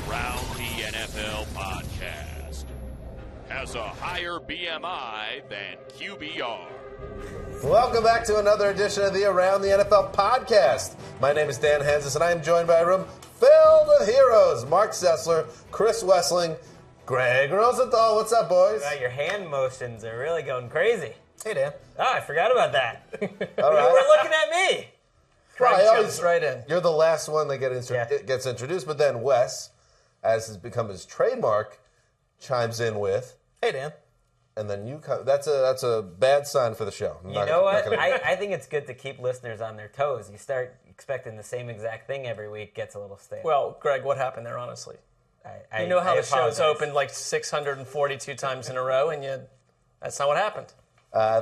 Around the NFL podcast has a higher BMI than QBR. Welcome back to another edition of the Around the NFL podcast. My name is Dan Hanzus, and I am joined by a room filled with heroes. Marc Sessler, Chris Wesseling, Gregg Rosenthal. What's up, boys? Your hand motions are really going crazy. Hey, Dan. Oh, I forgot about that. All right. You were looking at me. Craig jumps right in. You're the last one that gets introduced, but then Wes, as has become his trademark, chimes in with, Hey, Dan. and then you come. That's a bad sign for the show. You know what? I think it's good to keep listeners on their toes. You start expecting the same exact thing every week, gets a little stale. Well, Greg, what happened there, honestly? I You know how the show's apologize. opened like 642 times in a row, and that's not what happened.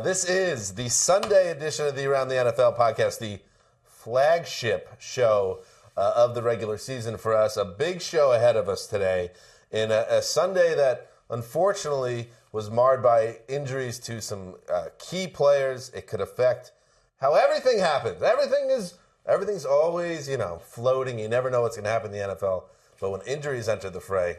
This is the Sunday edition of the Around the NFL podcast, the flagship show of the regular season for us. A big show ahead of us today in a Sunday that unfortunately was marred by injuries to some key players. It could affect how everything happens. Everything's always, floating. You never know what's going to happen in the NFL. But when injuries enter the fray,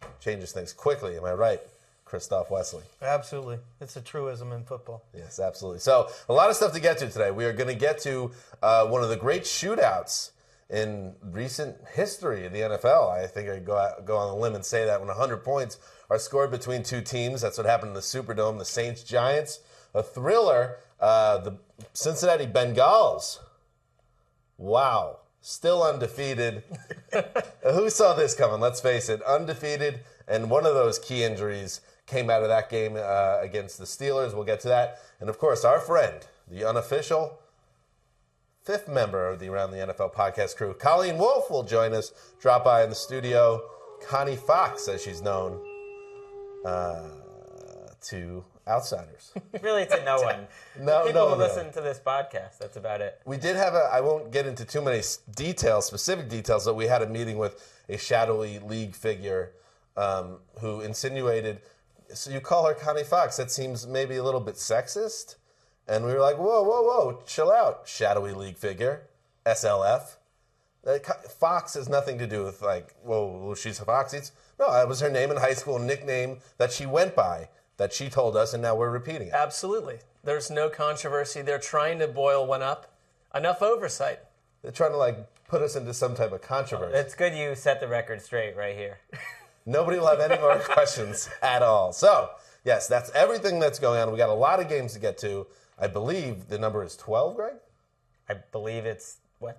it changes things quickly. Am I right, Christoph Wesseling? Absolutely. It's a truism in football. Yes, absolutely. So a lot of stuff to get to today. We are going to get to one of the great shootouts in recent history of the NFL. I think I go on a limb and say that when 100 points are scored between two teams. That's what happened in the Superdome, the Saints-Giants. A thriller, the Cincinnati Bengals. Wow. Still undefeated. Who saw this coming? Let's face it. Undefeated, and one of those key injuries came out of that game against the Steelers. We'll get to that. And, of course, our friend, the unofficial fifth member of the Around the NFL podcast crew, Colleen Wolfe, will join us, drop by in the studio. Connie Fox, as she's known to outsiders. Really to no one. People who listen to this podcast, that's about it. We did have I won't get into too many specific details, but we had a meeting with a shadowy league figure who insinuated, so you call her Connie Fox, that seems maybe a little bit sexist? And we were like, whoa, chill out, shadowy league figure, SLF. Fox has nothing to do with she's Foxy. No, that was her name in high school, nickname that she went by, that she told us, and now we're repeating it. Absolutely. There's no controversy. They're trying to boil one up. Enough oversight. They're trying to put us into some type of controversy. It's good you set the record straight right here. Nobody will have any more questions at all. So, yes, that's everything that's going on. We got a lot of games to get to. I believe the number is 12, Greg? I believe it's, 12,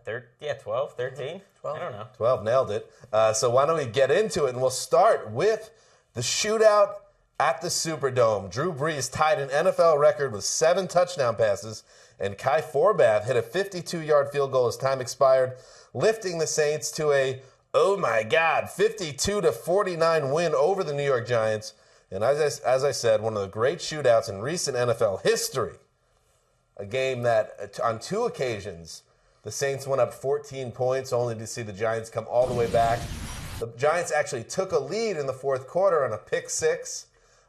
13? 12. I don't know. 12, nailed it. So why don't we get into it, and we'll start with the shootout at the Superdome. Drew Brees tied an NFL record with 7 touchdown passes, and Kai Forbath hit a 52-yard field goal as time expired, lifting the Saints to a, 52-49 win over the New York Giants. And as I said, one of the great shootouts in recent NFL history. A game that, on 2 occasions, the Saints went up 14 points, only to see the Giants come all the way back. The Giants actually took a lead in the fourth quarter on a pick 6.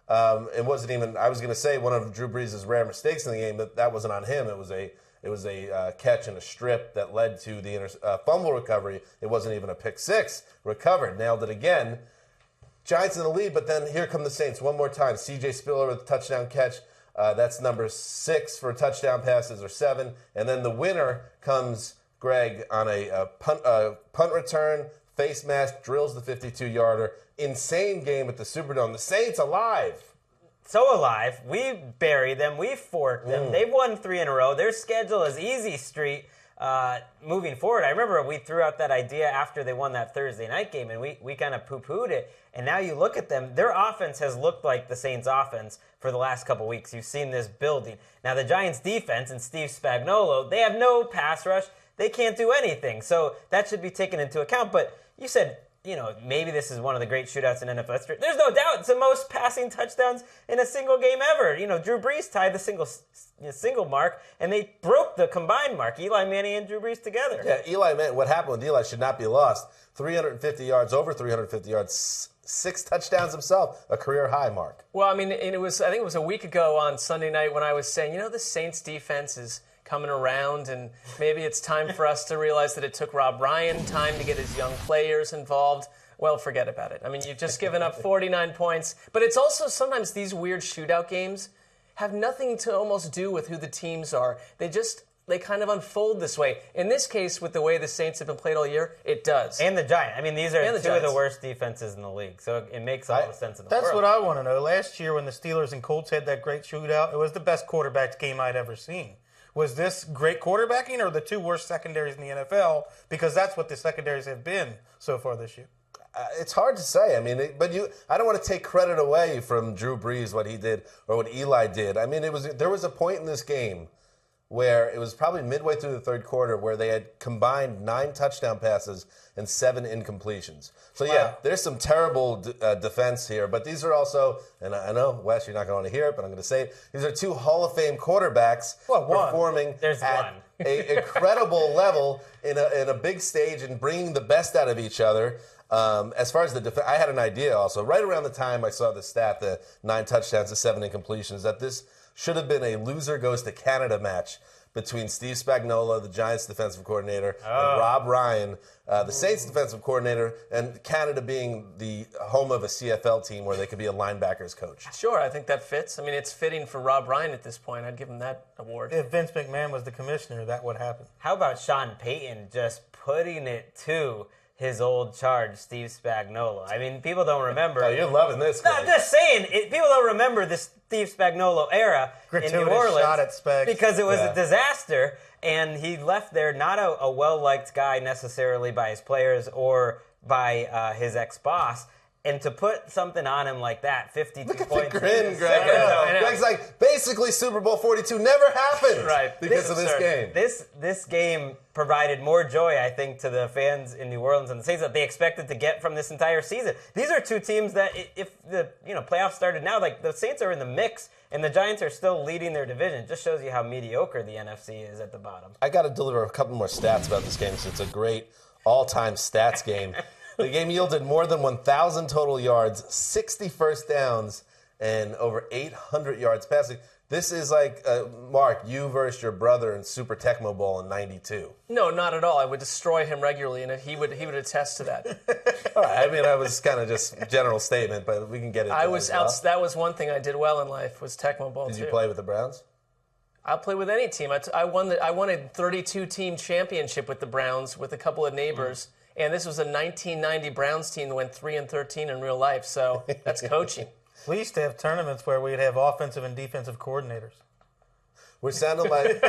It wasn't even, I was going to say, one of Drew Brees' rare mistakes in the game, but that wasn't on him. It was a catch and a strip that led to the fumble recovery. It wasn't even a pick 6. Recovered, nailed it again. Giants in the lead, but then here come the Saints one more time. C.J. Spiller with a touchdown catch. That's number 6 for touchdown passes, or 7. And then the winner comes, Greg, on a punt return, face mask, drills the 52-yarder. Insane game at the Superdome. The Saints alive. So alive. We buried them. We forked them. They've won 3 in a row. Their schedule is easy street moving forward. I remember we threw out that idea after they won that Thursday night game, and we kind of poo-pooed it. And now you look at them. Their offense has looked like the Saints' offense for the last couple weeks. You've seen this building. Now the Giants' defense and Steve Spagnuolo, they have no pass rush. They can't do anything. So that should be taken into account. But you said, maybe this is one of the great shootouts in NFL history. There's no doubt it's the most passing touchdowns in a single game ever. Drew Brees tied the single mark, and they broke the combined mark. Eli Manning and Drew Brees together. Yeah, what happened with Eli should not be lost. 350 yards, over 350 yards, 6 touchdowns himself, a career high, Mark. Well, I think it was a week ago on Sunday night when I was saying, the Saints defense is coming around, and maybe it's time for us to realize that it took Rob Ryan time to get his young players involved. well, forget about it. I mean, you've just given up 49 points. But it's also sometimes these weird shootout games have nothing to almost do with who the teams are. They kind of unfold this way. In this case, with the way the Saints have been played all year, it does. And the Giants. I mean, these are two of the Giants. worst defenses in the league, so it makes all the sense in the That's world. what I want to know. Last year when the Steelers and Colts had that great shootout, it was the best quarterback game I'd ever seen. Was this great quarterbacking or the two worst secondaries in the NFL? Because that's what the secondaries have been so far this year. It's hard to say. I mean, I don't want to take credit away from Drew Brees, what he did or what Eli did. I mean, there was a point in this game where it was probably midway through the third quarter where they had combined 9 touchdown passes and 7 incompletions. So, yeah, there's some terrible defense here. But these are also, and I know, Wes, you're not going to hear it, but I'm going to say it. These are 2 Hall of Fame quarterbacks performing at an incredible level in a big stage and bringing the best out of each other. As far as the defense, I had an idea also. Right around the time I saw the stat, the 9 touchdowns to 7 incompletions, that this should have been a loser goes to Canada match between Steve Spagnuolo, the Giants defensive coordinator, and Rob Ryan, the Saints defensive coordinator, and Canada being the home of a CFL team where they could be a linebackers coach. Sure, I think that fits. I mean, it's fitting for Rob Ryan at this point. I'd give him that award. If Vince McMahon was the commissioner, that would happen. How about Sean Payton just putting it to his old charge, Steve Spagnuolo? I mean, people don't remember. Oh, you're loving this, No, I'm just saying, people don't remember this Steve Spagnuolo era in New Orleans shot at Spags. because it was a disaster, and he left there not a well-liked guy necessarily by his players or by his ex-boss. And to put something on him like that, 52 Look at points. the grin, Greg. I know. Greg's like, basically Super Bowl 42 never happened because of this absurd. game. This game provided more joy, I think, to the fans in New Orleans and the Saints that they expected to get from this entire season. These are 2 teams that, if the playoffs started now, like the Saints are in the mix and the Giants are still leading their division. It just shows you how mediocre the NFC is at the bottom. I got to deliver a couple more stats about this game since it's a great all-time stats game. The game yielded more than 1,000 total yards, 60 first downs, and over 800 yards passing. This is like, Mark, you versus your brother in Super Tecmo Bowl in '92. No, not at all. I would destroy him regularly, and he would attest to that. All right, I mean, I was kind of just general statement, but we can get into it. That was one thing I did well in life was Tecmo Bowl. Did you play with the Browns? I'll play with any team. I won a 32-team championship with the Browns with a couple of neighbors. And this was a 1990 Browns team that went 3-13 in real life, so that's coaching. We used to have tournaments where we'd have offensive and defensive coordinators. We're sounding like...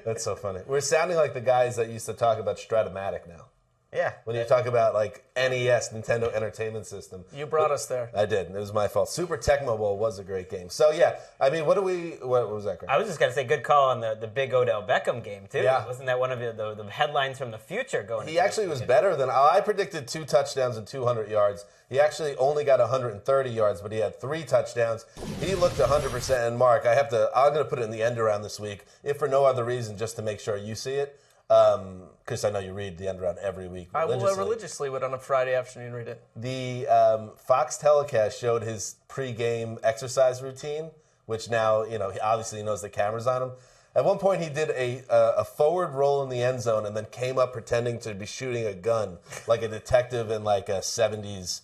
That's so funny. We're sounding like the guys that used to talk about Stratomatic now. Yeah. When you talk about, like, NES, Nintendo Entertainment System. You brought us there. I did. It was my fault. Super Tecmo Bowl was a great game. So, yeah. I mean, what was that, Greg? I was just going to say, good call on the big Odell Beckham game, too. Yeah. Wasn't that one of the headlines from the future going? He actually was better than... I predicted 2 touchdowns and 200 yards. He actually only got 130 yards, but he had 3 touchdowns. He looked 100%. And, Mark, I'm going to put it in the end around this week, if for no other reason, just to make sure you see it. Because I know you read the end around every week. I will religiously would on a Friday afternoon read it. The Fox telecast showed his pregame exercise routine, which now, he obviously knows the camera's on him. At one point, he did a forward roll in the end zone and then came up pretending to be shooting a gun like a detective in like a 70s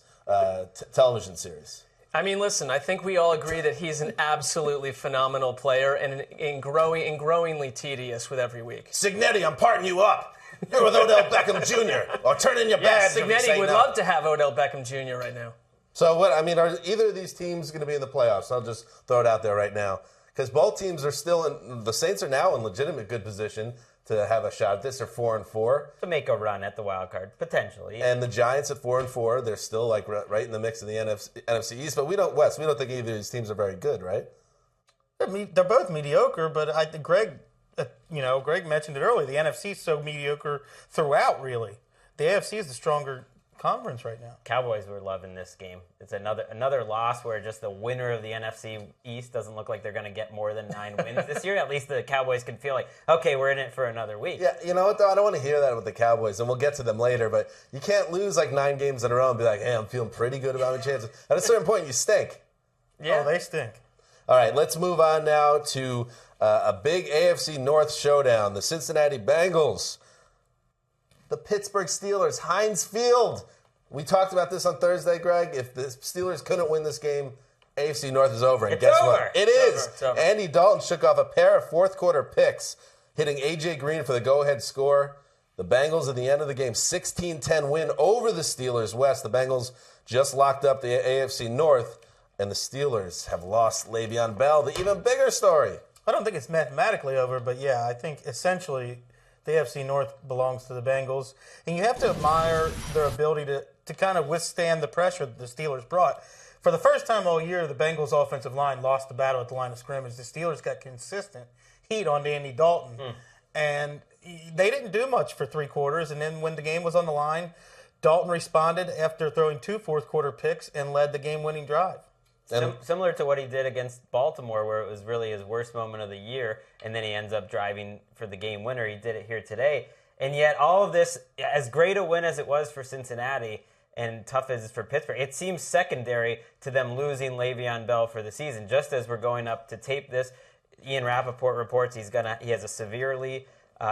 television series. I mean, listen, I think we all agree that he's an absolutely phenomenal player and growingly tedious with every week. Signetti, I'm parting you up. You're with Odell Beckham Jr. Or turn in your badge. Signetti would love to have Odell Beckham Jr. right now. So, are either of these teams going to be in the playoffs? I'll just throw it out there right now. Because both teams are still in, the Saints are now in legitimate good position to have a shot at this. They're 4-4. To make a run at the wild card, potentially. And the Giants at 4-4, they're still like right in the mix of the NFC East. But we don't think either of these teams are very good, right? They're both mediocre, but Greg mentioned it earlier. The NFC is so mediocre throughout, really. The AFC is the stronger conference right now. Cowboys were loving this game. It's another loss where just the winner of the NFC East doesn't look like they're going to get more than 9 wins this year. At least the Cowboys can feel like, okay, we're in it for another week. Yeah, you know what, though? I don't want to hear that with the Cowboys, and we'll get to them later, but you can't lose like 9 games in a row and be like, hey, I'm feeling pretty good about my chances. At a certain point, you stink. Yeah. Oh, they stink. All right, let's move on now to a big AFC North showdown. The Cincinnati Bengals, the Pittsburgh Steelers, Heinz Field. we talked about this on Thursday, Greg. If the Steelers couldn't win this game, AFC North is over. And It's guess over. what? It's over. Andy Dalton shook off a pair of fourth-quarter picks, hitting A.J. Green for the go-ahead score. The Bengals at the end of the game, 16-10 win over the Steelers West. The Bengals just locked up the AFC North, and the Steelers have lost Le'Veon Bell, the even bigger story. I don't think it's mathematically over, but yeah, I think essentially the AFC North belongs to the Bengals. And you have to admire their ability to kind of withstand the pressure that the Steelers brought. For the first time all year, the Bengals' offensive line lost the battle at the line of scrimmage. The Steelers got consistent heat on Andy Dalton. And they didn't do much for 3 quarters. And then when the game was on the line, Dalton responded after throwing 2 fourth-quarter picks and led the game-winning drive. Similar to what he did against Baltimore, where it was really his worst moment of the year, and then he ends up driving for the game winner. He did it here today. And yet all of this, as great a win as it was for Cincinnati and tough as it is for Pittsburgh, it seems secondary to them losing Le'Veon Bell for the season. Just as we're going up to tape this, Ian Rappaport reports he has a severely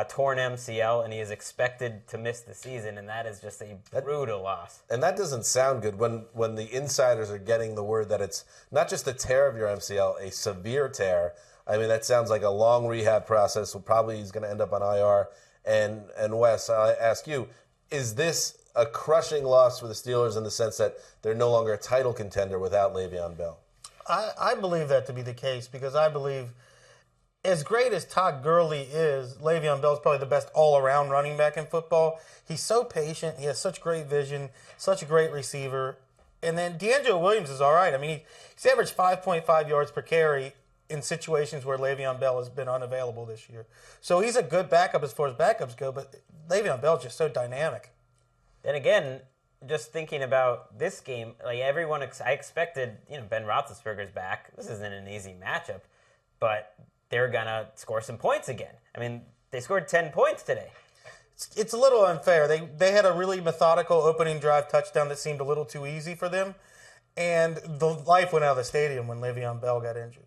torn MCL, and he is expected to miss the season, and that is just a brutal loss. And that doesn't sound good when the insiders are getting the word that it's not just a tear of your MCL, a severe tear. I mean, that sounds like a long rehab process. So probably he's going to end up on IR. And Wes, I ask you, is this a crushing loss for the Steelers in the sense that they're no longer a title contender without Le'Veon Bell? I believe that to be the case because I believe as great as Todd Gurley is, Le'Veon Bell is probably the best all-around running back in football. He's so patient. He has such great vision, such a great receiver. And then D'Angelo Williams is all right. I mean, he's averaged 5.5 yards per carry in situations where Le'Veon Bell has been unavailable this year. So he's a good backup as far as backups go, but Le'Veon Bell is just so dynamic. And again, just thinking about this game, like everyone, I expected, Ben Roethlisberger's back. This isn't an easy matchup, but they're going to score some points again. I mean, they scored 10 points today. It's a little unfair. They had a really methodical opening drive touchdown that seemed a little too easy for them, and the life went out of the stadium when Le'Veon Bell got injured.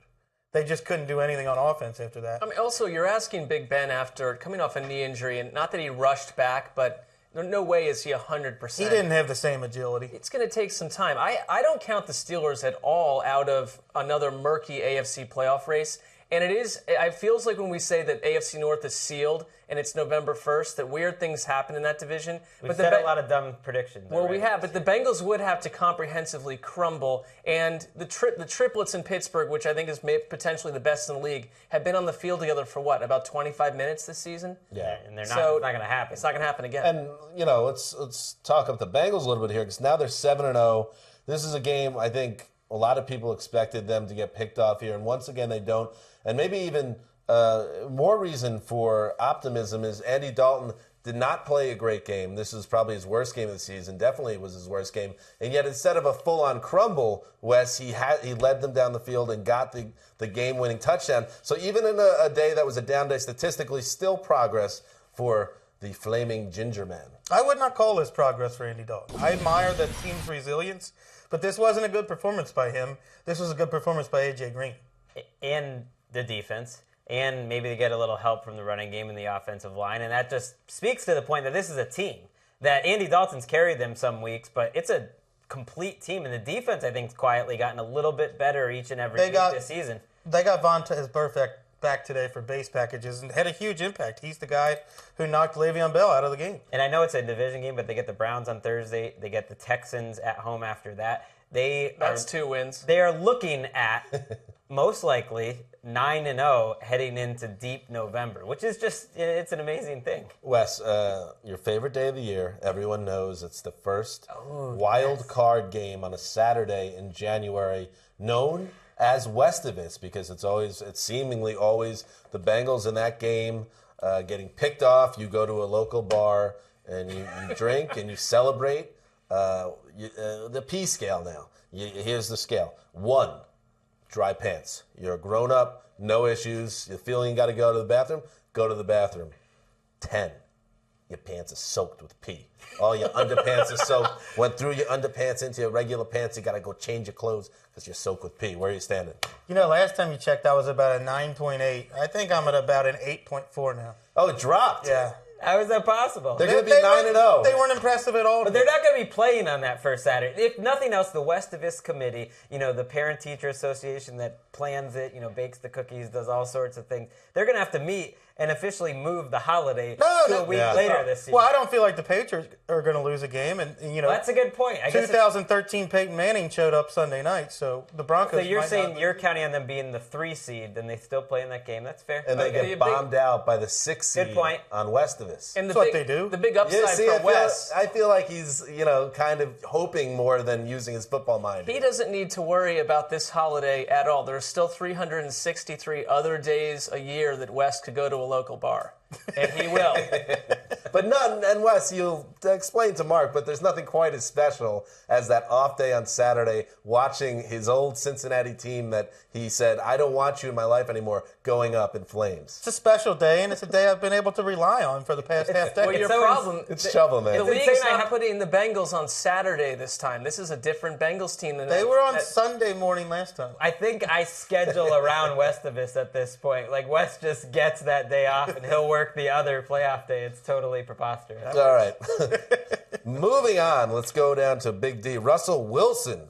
They just couldn't do anything on offense after that. I mean, also, you're asking Big Ben after coming off a knee injury, and not that he rushed back, but no way is he 100%. He didn't have the same agility. It's going to take some time. I don't count the Steelers at all out of another murky AFC playoff race. And it feels like when we say that AFC North is sealed and it's November 1st, that weird things happen in that division. We've said a lot of dumb predictions. Well, we have, but the Bengals would have to comprehensively crumble. And the triplets in Pittsburgh, which I think is potentially the best in the league, have been on the field together for what, about 25 minutes this season? Yeah. And it's not going to happen. It's not going to happen again. And, let's talk up the Bengals a little bit here because now they're 7-0. This is a game I think a lot of people expected them to get picked off here, and once again they don't. And maybe even more reason for optimism is Andy Dalton did not play a great game. This is probably his worst game of the season. Definitely was his worst game. And yet instead of a full-on crumble, Wes, he led them down the field and got the game-winning touchdown. So even in a day that was a down day, statistically still progress for the Flaming Ginger Man. I would not call this progress for Andy Dalton. I admire the team's resilience, but this wasn't a good performance by him. This was a good performance by A.J. Green. And the defense, and maybe they get a little help from the running game and the offensive line, and that just speaks to the point that this is a team, that Andy Dalton's carried them some weeks, but it's a complete team, and the defense, I think, has quietly gotten a little bit better each and every week this season. They got Vontaze Burfict back today for base packages and had a huge impact. He's the guy who knocked Le'Veon Bell out of the game. And I know it's a division game, but they get the Browns on Thursday. They get the Texans at home after that. That's 2 wins. They are looking at, most likely, 9-0 heading into deep November, which is it's an amazing thing. Wes, your favorite day of the year, everyone knows it's the first wild card game on a Saturday in January, known as Westivus, because it's seemingly always the Bengals in that game getting picked off. You go to a local bar and you drink and you celebrate. The P scale now. Here's the scale. 1, dry pants. You're a grown-up, no issues. You're feeling you got to go to the bathroom? Go to the bathroom. 10, your pants are soaked with pee. All your underpants are soaked. Went through your underpants into your regular pants. You got to go change your clothes because you're soaked with pee. Where are you standing? Last time you checked, I was about a 9.8. I think I'm at about an 8.4 now. Oh, it dropped. Yeah. How is that possible? They're going to be 9-0. They weren't impressive at all. But they're not going to be playing on that first Saturday. If nothing else, the Westivus committee, the parent-teacher association that plans it, bakes the cookies, does all sorts of things, they're going to have to meet and officially move the holiday to a week later this season. Well, I don't feel like the Patriots are going to lose a game. And, Well, that's a good point. I guess 2013 Peyton Manning showed up Sunday night, so the Broncos. So you're saying you're counting on them being the 3 seed, then they still play in that game. That's fair. And they get bombed out by the 6 seed Good point. on Westivus. And That's what they do. The big upside for Wes. I feel like he's, kind of hoping more than using his football mind. He doesn't need to worry about this holiday at all. There are still 363 other days a year that Wes could go to a local bar. And he will. But and Wes, you'll explain to Mark, but there's nothing quite as special as that off day on Saturday watching his old Cincinnati team that he said, I don't want you in my life anymore, going up in flames. It's a special day, and it's a day I've been able to rely on for the past half decade. Well, your always- problem. It's shovel, man. The league's insane I not have- putting the Bengals on Saturday this time. This is a different Bengals team than They were on Sunday morning last time. I think I schedule around Westivus at this point. Like, Wes just gets that day off, and he'll work the other playoff day. It's totally preposterous. All right. Moving on, let's go down to Big D. Russell Wilson.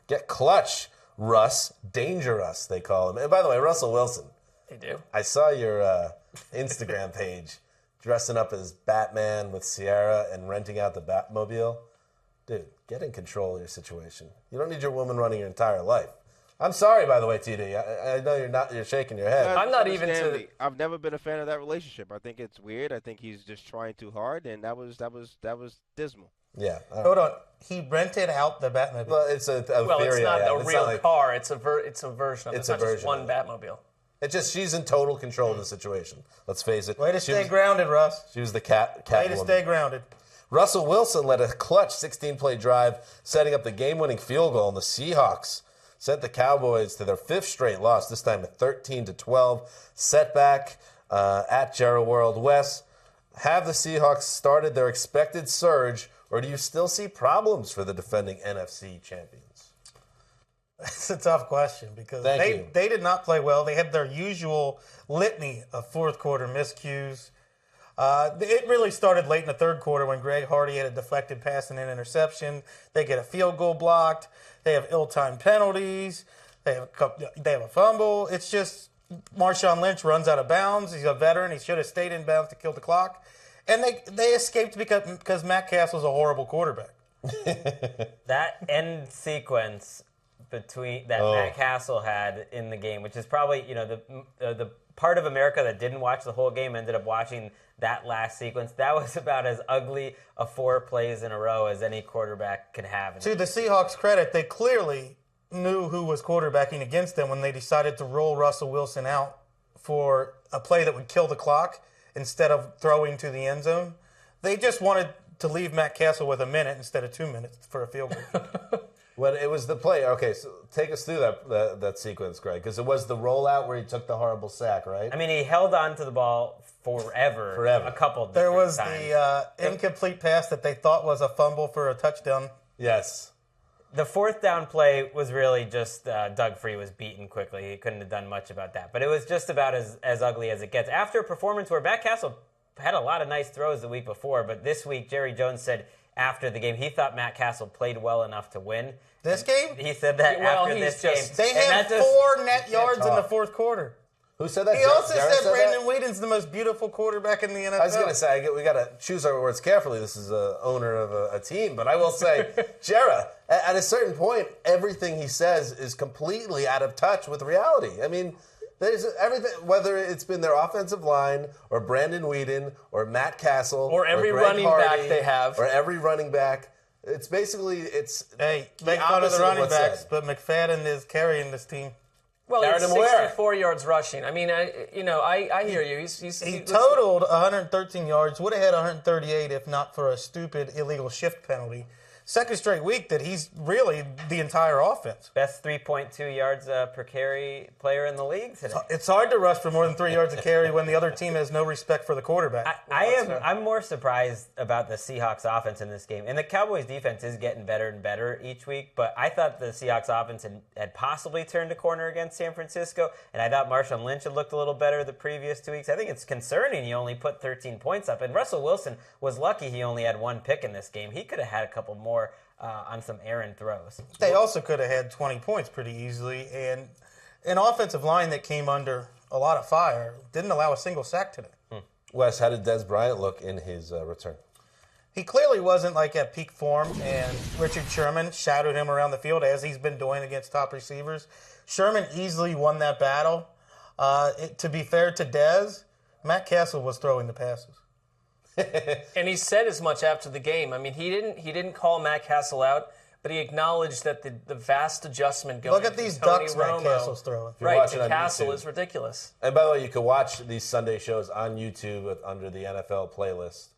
Get clutch. Russ. Danger Us, they call him. And by the way, Russell Wilson, They do. I saw your Instagram page dressing up as Batman with Sierra and renting out the Batmobile. Dude, get in control of your situation. You don't need your woman running your entire life. I'm sorry, by the way, TD. I know you're shaking your head. I'm not even Understand to. me. I've never been a fan of that relationship. I think it's weird. I think he's just trying too hard, and that was dismal. Yeah. all right. Hold on. He rented out the Batmobile. Well, it's a Well, theory. it's not I have. a It's real like- car. It's a version of it. It's It's a not just version one of it. Batmobile. It's just she's in total control of the situation. Let's face it. Way to She stay was- grounded, Russ. She was the cat Way to woman. stay grounded. Russell Wilson led a clutch 16-play drive, setting up the game-winning field goal, and the Seahawks sent the Cowboys to their 5th straight loss, this time a 13-12 setback at Jerry World. Wes, have the Seahawks started their expected surge, or do you still see problems for the defending NFC champions? It's a tough question because Thank they you. did not play well. They had their usual litany of fourth quarter miscues. It really started late in the third quarter when Greg Hardy had a deflected pass and an interception. They get a field goal blocked. They have ill-timed penalties. They have a fumble. It's just Marshawn Lynch runs out of bounds. He's a veteran. He should have stayed in bounds to kill the clock. And they escaped because Matt Castle's a horrible quarterback. That end sequence between that Matt Castle had in the game, which is probably the part of America that didn't watch the whole game ended up watching that last sequence. That was about as ugly a 4 plays in a row as any quarterback could have. To the Seahawks' credit, they clearly knew who was quarterbacking against them when they decided to roll Russell Wilson out for a play that would kill the clock instead of throwing to the end zone. They just wanted to leave Matt Castle with a minute instead of 2 minutes for a field goal. When it was the play, okay, so take us through that sequence, Greg, because it was the rollout where he took the horrible sack, right? I mean, he held on to the ball forever. A couple There different was times. the incomplete pass that they thought was a fumble for a touchdown. Yes. The 4th down play was really just Doug Free was beaten quickly. He couldn't have done much about that. But it was just about as ugly as it gets. After a performance where Matt Castle had a lot of nice throws the week before, but this week Jerry Jones said after the game he thought Matt Castle played well enough to win. This game? He said that Well, after he's this just- game. They And had that just- 4 net yards in the talk. fourth quarter. Who said that? He also Jared said Brandon that? Whedon's the most beautiful quarterback in the NFL. I was going to say, we got to choose our words carefully. This is a owner of a team. But I will say, Jera, at a certain point, everything he says is completely out of touch with reality. I mean, there's everything, whether it's been their offensive line or Brandon Whedon or Matt Castle Or every Greg running Hardy, back they have. Or every running back. It's basically, Hey, the make fun of the opposite running what's backs, said. but McFadden is carrying this team. Well, Darren he's Moore. 64 yards rushing. I mean, I hear you. He totaled 113 yards, would have had 138 if not for a stupid illegal shift penalty. second straight week that he's really the entire offense. Best 3.2 yards per carry player in the league today. It's hard to rush for more than 3 yards a carry when the other team has no respect for the quarterback. I'm more surprised about the Seahawks offense in this game. And the Cowboys defense is getting better and better each week, but I thought the Seahawks offense had possibly turned a corner against San Francisco, and I thought Marshawn Lynch had looked a little better the previous 2 weeks. I think it's concerning you only put 13 points up, and Russell Wilson was lucky he only had one pick in this game. He could have had a couple more on some errant throws. They also could have had 20 points pretty easily, and an offensive line that came under a lot of fire didn't allow a single sack today. Wes, how did Des Bryant look in his return? He clearly wasn't like at peak form, and Richard Sherman shadowed him around the field as he's been doing against top receivers. Sherman easily won that battle. To be fair to Des, Matt Castle was throwing the passes. And he said as much after the game. I mean, he didn't call Matt Castle out, but he acknowledged that the vast adjustment going. Look at these ducks Matt Castle's throwing. Right, the Castle is ridiculous. And by the way, you can watch these Sunday shows on YouTube under the NFL playlist.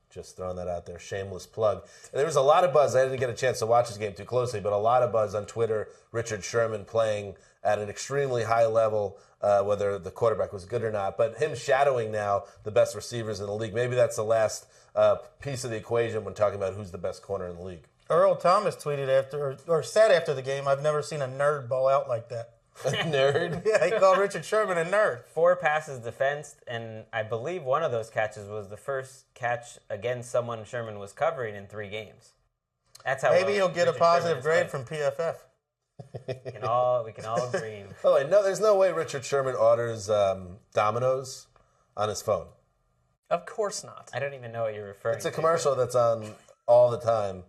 Just throwing that out there. Shameless plug. And there was a lot of buzz. I didn't get a chance to watch this game too closely, but a lot of buzz on Twitter. Richard Sherman playing at an extremely high level, whether the quarterback was good or not. But him shadowing now the best receivers in the league. Maybe that's the last piece of the equation when talking about who's the best corner in the league. Earl Thomas tweeted after, or said after the game, "I've never seen a nerd ball out like that." A nerd? Yeah, he called Richard Sherman a nerd. 4 passes defensed, and I believe one of those catches was the first catch against someone Sherman was covering in 3 games. That's how. Maybe he'll get Richard a positive Sherman grade from PFF. We can all dream. Oh, wait, no, there's no way Richard Sherman orders Domino's on his phone. Of course not. I don't even know what you're referring to. It's a commercial that's on all the time,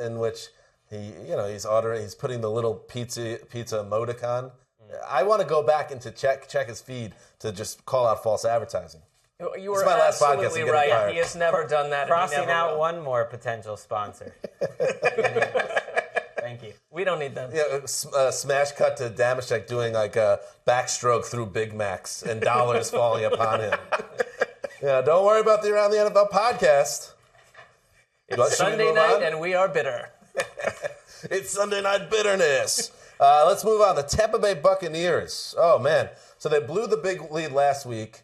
in which he's putting the little pizza emoticon. I want to go back and to check his feed to just call out false advertising. You were absolutely right. He has never done that. Crossing out one more potential sponsor. Thank you. We don't need them. Yeah, smash cut to Damashek doing like a backstroke through Big Macs and dollars falling upon him. Yeah, don't worry about the Around the NFL podcast. It's Sunday night and we are bitter. It's Sunday night bitterness. Let's move on. The Tampa Bay Buccaneers. Oh, man. So they blew the big lead last week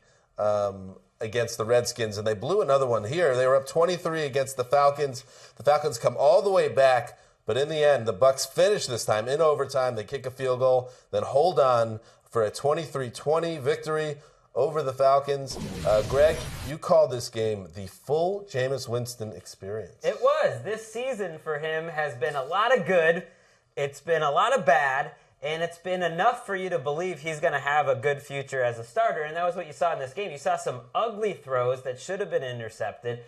against the Redskins, and they blew another one here. They were up 23 against the Falcons. The Falcons come all the way back, but in the end, the Bucs finish this time in overtime. They kick a field goal, then hold on for a 23-20 victory over the Falcons. Greg, you called this game the full Jameis Winston experience. It was. This season for him has been a lot of good. It's been a lot of bad. And it's been enough for you to believe he's going to have a good future as a starter. And that was what you saw in this game. You saw some ugly throws that should have been intercepted.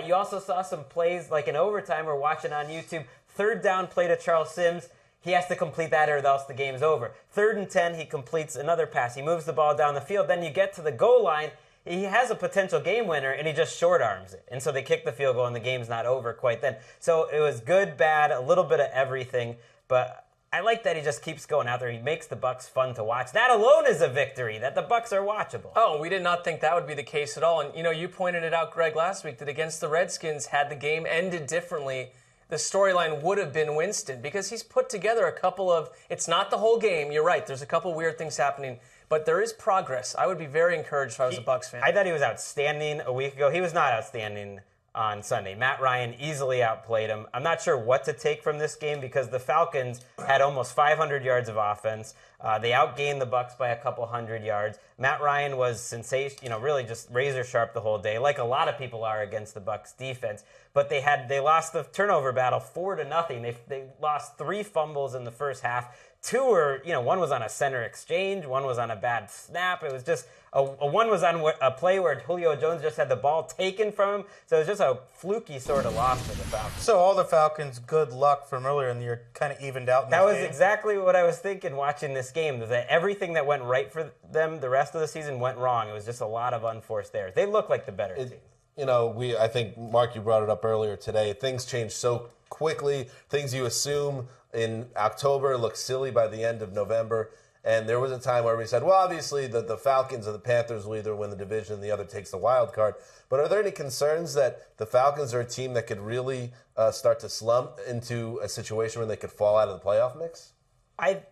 You also saw some plays, like in overtime, we're watching on YouTube. 3rd down play to Charles Sims. He has to complete that or else the game's over. 3rd and 10, he completes another pass. He moves the ball down the field. Then you get to the goal line. He has a potential game winner, and he just short arms it. And so they kick the field goal, and the game's not over quite then. So it was good, bad, a little bit of everything. But I like that he just keeps going out there. He makes the Bucs fun to watch. That alone is a victory, that the Bucs are watchable. Oh, we did not think that would be the case at all. And, you pointed it out, Greg, last week, that against the Redskins, had the game ended differently, the storyline would have been Winston, because he's put together a couple of, it's not the whole game, you're right, there's a couple weird things happening, but there is progress. I would be very encouraged if I was a Bucs fan. I thought he was outstanding a week ago. He was not outstanding on Sunday. Matt Ryan easily outplayed him. I'm not sure what to take from this game because the Falcons had almost 500 yards of offense. They outgained the Bucs by a couple hundred yards. Matt Ryan was sensational, really just razor sharp the whole day, like a lot of people are against the Bucs defense. But they lost the turnover battle 4-0. They lost 3 fumbles in the first half. 2 were, one was on a center exchange, one was on a bad snap. It was just one was on a play where Julio Jones just had the ball taken from him. So it was just a fluky sort of loss for the Falcons. So all the Falcons' good luck from earlier in the year kind of evened out in this game? That was exactly what I was thinking watching this game, that everything that went right for them the rest of the season went wrong. It was just a lot of unforced errors. They look like the better team. I think, Mark, you brought it up earlier today. Things change so quickly. Things you assume in October look silly by the end of November. And there was a time where we said, well, obviously the Falcons or the Panthers will either win the division and the other takes the wild card. But are there any concerns that the Falcons are a team that could really start to slump into a situation where they could fall out of the playoff mix?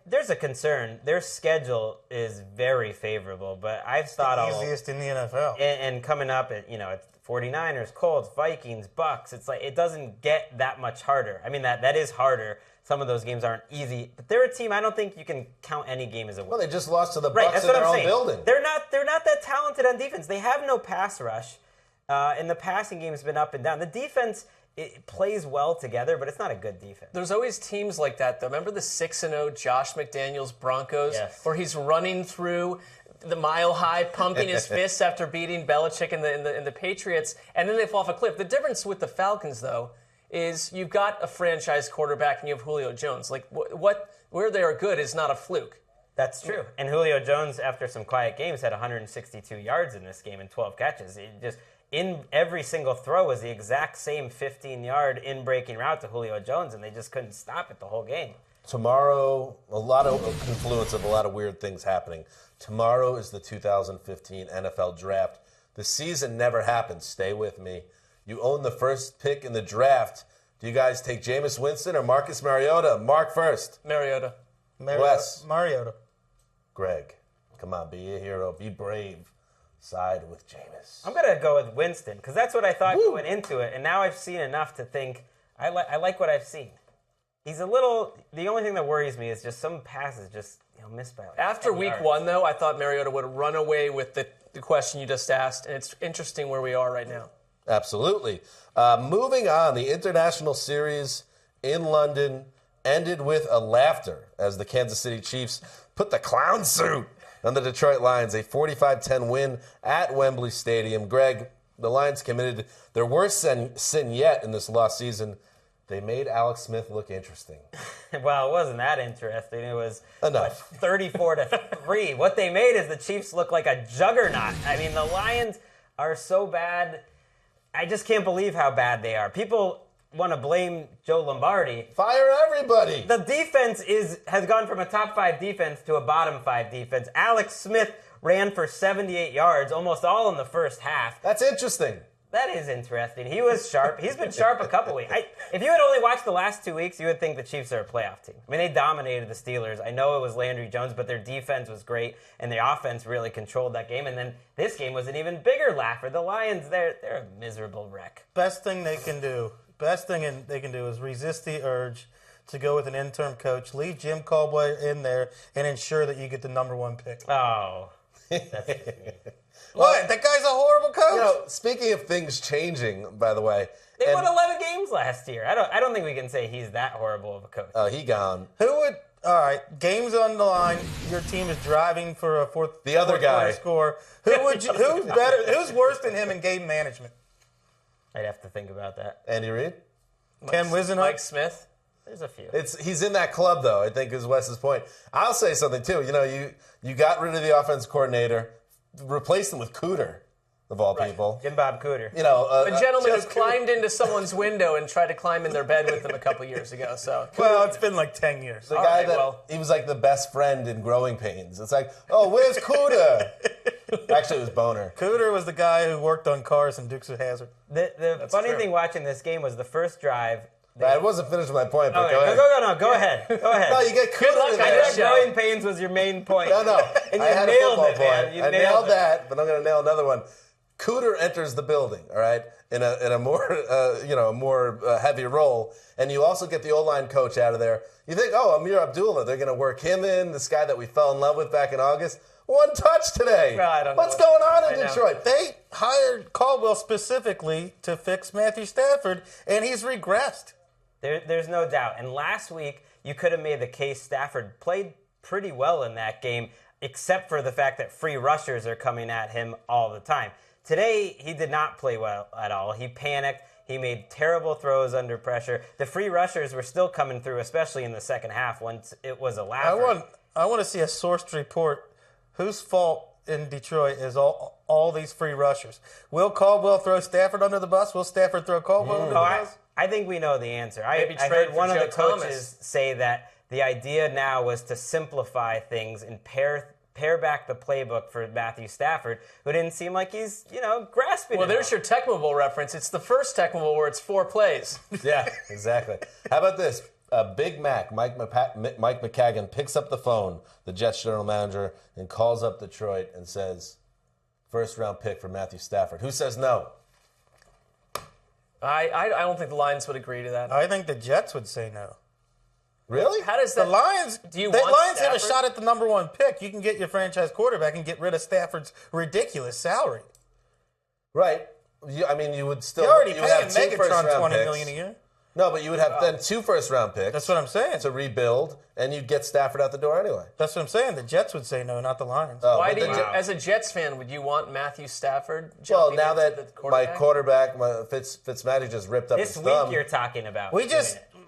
There's a concern. Their schedule is very favorable, but I've thought the easiest in the NFL. And coming up, it's 49ers, Colts, Vikings, Bucks. It's like it doesn't get that much harder. I mean, that is harder. Some of those games aren't easy, but they're a team. I don't think you can count any game as a win. Well, they just lost to the Bucks in their own building. They're not that talented on defense. They have no pass rush, and the passing game has been up and down. The defense. It plays well together, but it's not a good defense. There's always teams like that, though. Remember the 6-0 Josh McDaniels Broncos, where he's running through the mile high, pumping his fists after beating Belichick and the Patriots, and then they fall off a cliff. The difference with the Falcons, though, is you've got a franchise quarterback and you have Julio Jones. Like where they are good is not a fluke. That's true. And Julio Jones, after some quiet games, had 162 yards in this game and 12 catches. In every single throw was the exact same 15-yard in-breaking route to Julio Jones, and they just couldn't stop it the whole game. Tomorrow, a lot of confluence of a lot of weird things happening. Tomorrow is the 2015 NFL Draft. The season never happened. Stay with me. You own the first pick in the draft. Do you guys take Jameis Winston or Marcus Mariota? Mark first. Mariota. Wes. Mariota. Greg. Come on, be a hero. Be brave. Side with Jameis. I'm going to go with Winston because that's what I thought going into it. And now I've seen enough to think I like what I've seen. He's a little – the only thing that worries me is just some passes just missed by like After 10 week yards. 1, though, I thought Mariota would run away with the question you just asked, and it's interesting where we are right now. Absolutely. Moving on, the international series in London ended with a laughter as the Kansas City Chiefs put the clown suit on the Detroit Lions, a 45-10 win at Wembley Stadium. Greg, the Lions committed their worst sin yet in this lost season. They made Alex Smith look interesting. Well, it wasn't that interesting. It was enough. 34-3. What they made is the Chiefs look like a juggernaut. I mean, the Lions are so bad. I just can't believe how bad they are. People want to blame Joe Lombardi. Fire everybody. The defense has gone from a top 5 defense to a bottom 5 defense. Alex Smith ran for 78 yards, almost all in the first half. That's interesting. That is interesting. He was sharp. He's been sharp a couple weeks. If you had only watched the last 2 weeks, you would think the Chiefs are a playoff team. I mean, they dominated the Steelers. I know it was Landry Jones, but their defense was great, and their offense really controlled that game. And then this game was an even bigger laugher. The Lions, they're a miserable wreck. Best thing they can do is resist the urge to go with an interim coach, leave Jim Caldwell in there, and ensure that you get the number 1 pick. Oh. What? That guy's a horrible coach. Speaking of things changing, by the way. They won 11 games last year. I don't think we can say he's that horrible of a coach. Oh, he gone. All right, game's on the line. Your team is driving for a fourth quarter score. Who's better? Who's worse than him in game management? I'd have to think about that. Andy Reid? Ken Wisenhunt? Mike Smith? There's a few. He's in that club, though, I think is Wes's point. I'll say something, too. You got rid of the offense coordinator, replaced him with Cooter, of all people. Jim Bob Cooter. A gentleman who's climbed into someone's window and tried to climb in their bed with them a couple years ago. So well, it's been like 10 years. The guy he was like the best friend in Growing Pains. It's like, oh, where's Cooter? Actually, it was Boner. Cooter was the guy who worked on cars in Dukes of Hazzard. The funny thing watching this game was the first drive. I wasn't finished with my point, but go ahead. Go ahead. Go ahead. No, you get Cooter in I there. thought Growing Pains was your main point. No. And I had nailed a football it, man. point. You I nailed nailed that, but I'm going to nail another one. Cooter enters the building, all right, in a more heavy role, and you also get the O-line coach out of there. You think, oh, Amir Abdullah, they're going to work him in, this guy that we fell in love with back in August. 1 touch today. I don't know. What's going on in Detroit? They hired Caldwell specifically to fix Matthew Stafford, and he's regressed. There's no doubt. And last week, you could have made the case Stafford played pretty well in that game, except for the fact that free rushers are coming at him all the time. Today, he did not play well at all. He panicked. He made terrible throws under pressure. The free rushers were still coming through, especially in the second half once it was a laugher. I want to see a sourced report. Whose fault in Detroit is all these free rushers? Will Caldwell throw Stafford under the bus? Will Stafford throw Caldwell under the bus? I think we know the answer. I Maybe heard trade for one of Joe the coaches Thomas. say that the idea now was to simplify things and pare back the playbook for Matthew Stafford, who didn't seem like he's, grasping Well, it there's all. your Tecmo Bowl reference. It's the first Tecmo Bowl where it's 4 plays. Yeah, exactly. How about this? Big Mac, Mike McCagan, picks up the phone, the Jets general manager, and calls up Detroit and says, first-round pick for Matthew Stafford. Who says no? I don't think the Lions would agree to that. I think the Jets would say no. Really? How does The that? Lions, Do you the want Lions have a Stafford? shot at the number 1 pick. You can get your franchise quarterback and get rid of Stafford's ridiculous salary. Right. You would still. You already would paying have two Megatron first-round $20 picks. million a year. No, but you would have then 2 first-round picks. That's what I'm saying. To rebuild, and you'd get Stafford out the door anyway. That's what I'm saying. The Jets would say no, not the Lions. Why but do you, the- as a Jets fan, would you want Matthew Stafford? Well, jumping now into that the my quarterback, Fitzmagic, just ripped up This his week thumb. you're talking about.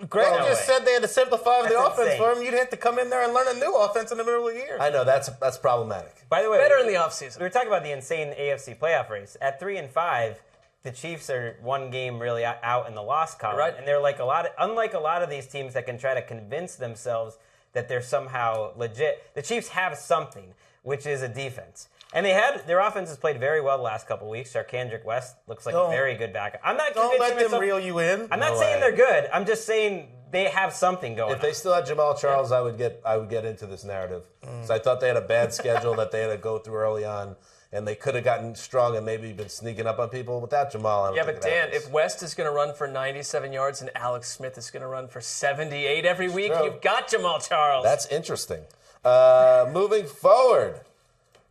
Greg No just way. said they had to simplify the That's offense insane. for him. You'd have to come in there and learn a new offense in the middle of the year. I know that's problematic. By the way, Better in the we offseason. were talking about the insane AFC playoff race. At 3-5, the Chiefs are one game really out in the loss column, Right. and they're like unlike a lot of these teams that can try to convince themselves that they're somehow legit. The Chiefs have something, which is a defense. And their offense has played very well the last couple of weeks. Sharkandrick West looks like a very good backup. I'm not Don't convincing let them myself- reel you in. I'm not No saying way. they're good. I'm just saying they have something going If they on. still had Jamal Charles, I would get into this narrative. So I thought they had a bad schedule that they had to go through early on, and they could have gotten strong and maybe been sneaking up on people. Without Jamal, I don't Yeah, think but it Dan, happens. if West is going to run for 97 yards and Alex Smith is going to run for 78 every week, true. you've got Jamal Charles. That's interesting. Moving forward,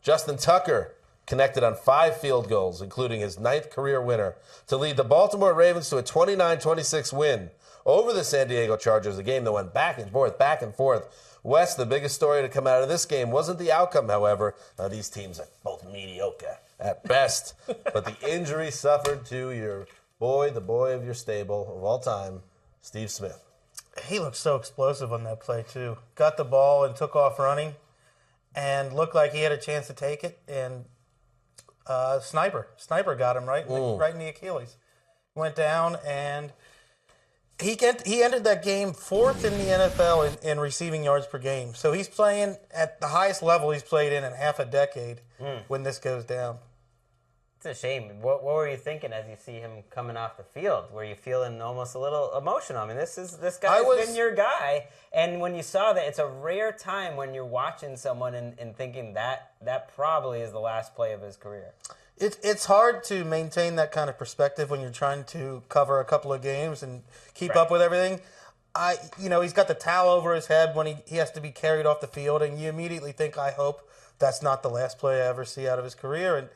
Justin Tucker connected on 5 field goals, including his 9th career winner, to lead the Baltimore Ravens to a 29-26 win over the San Diego Chargers, a game that went back and forth. West, the biggest story to come out of this game wasn't the outcome, however. These teams are both mediocre at best. But the injury suffered to your boy, the boy of your stable of all time, Steve Smith. He looked so explosive on that play, too. Got the ball and took off running and looked like he had a chance to take it. And Sniper got him right in the Achilles. Went down, and he ended that game 4th in the NFL in receiving yards per game. So he's playing at the highest level he's played in half a decade when this goes down. It's a shame. What were you thinking as you see him coming off the field? Were you feeling almost a little emotional? I mean, this guy's been your guy, and when you saw that, it's a rare time when you're watching someone and thinking that probably is the last play of his career. It's hard to maintain that kind of perspective when you're trying to cover a couple of games and keep up with everything. He's got the towel over his head when he has to be carried off the field, and you immediately think, I hope that's not the last play I ever see out of his career. And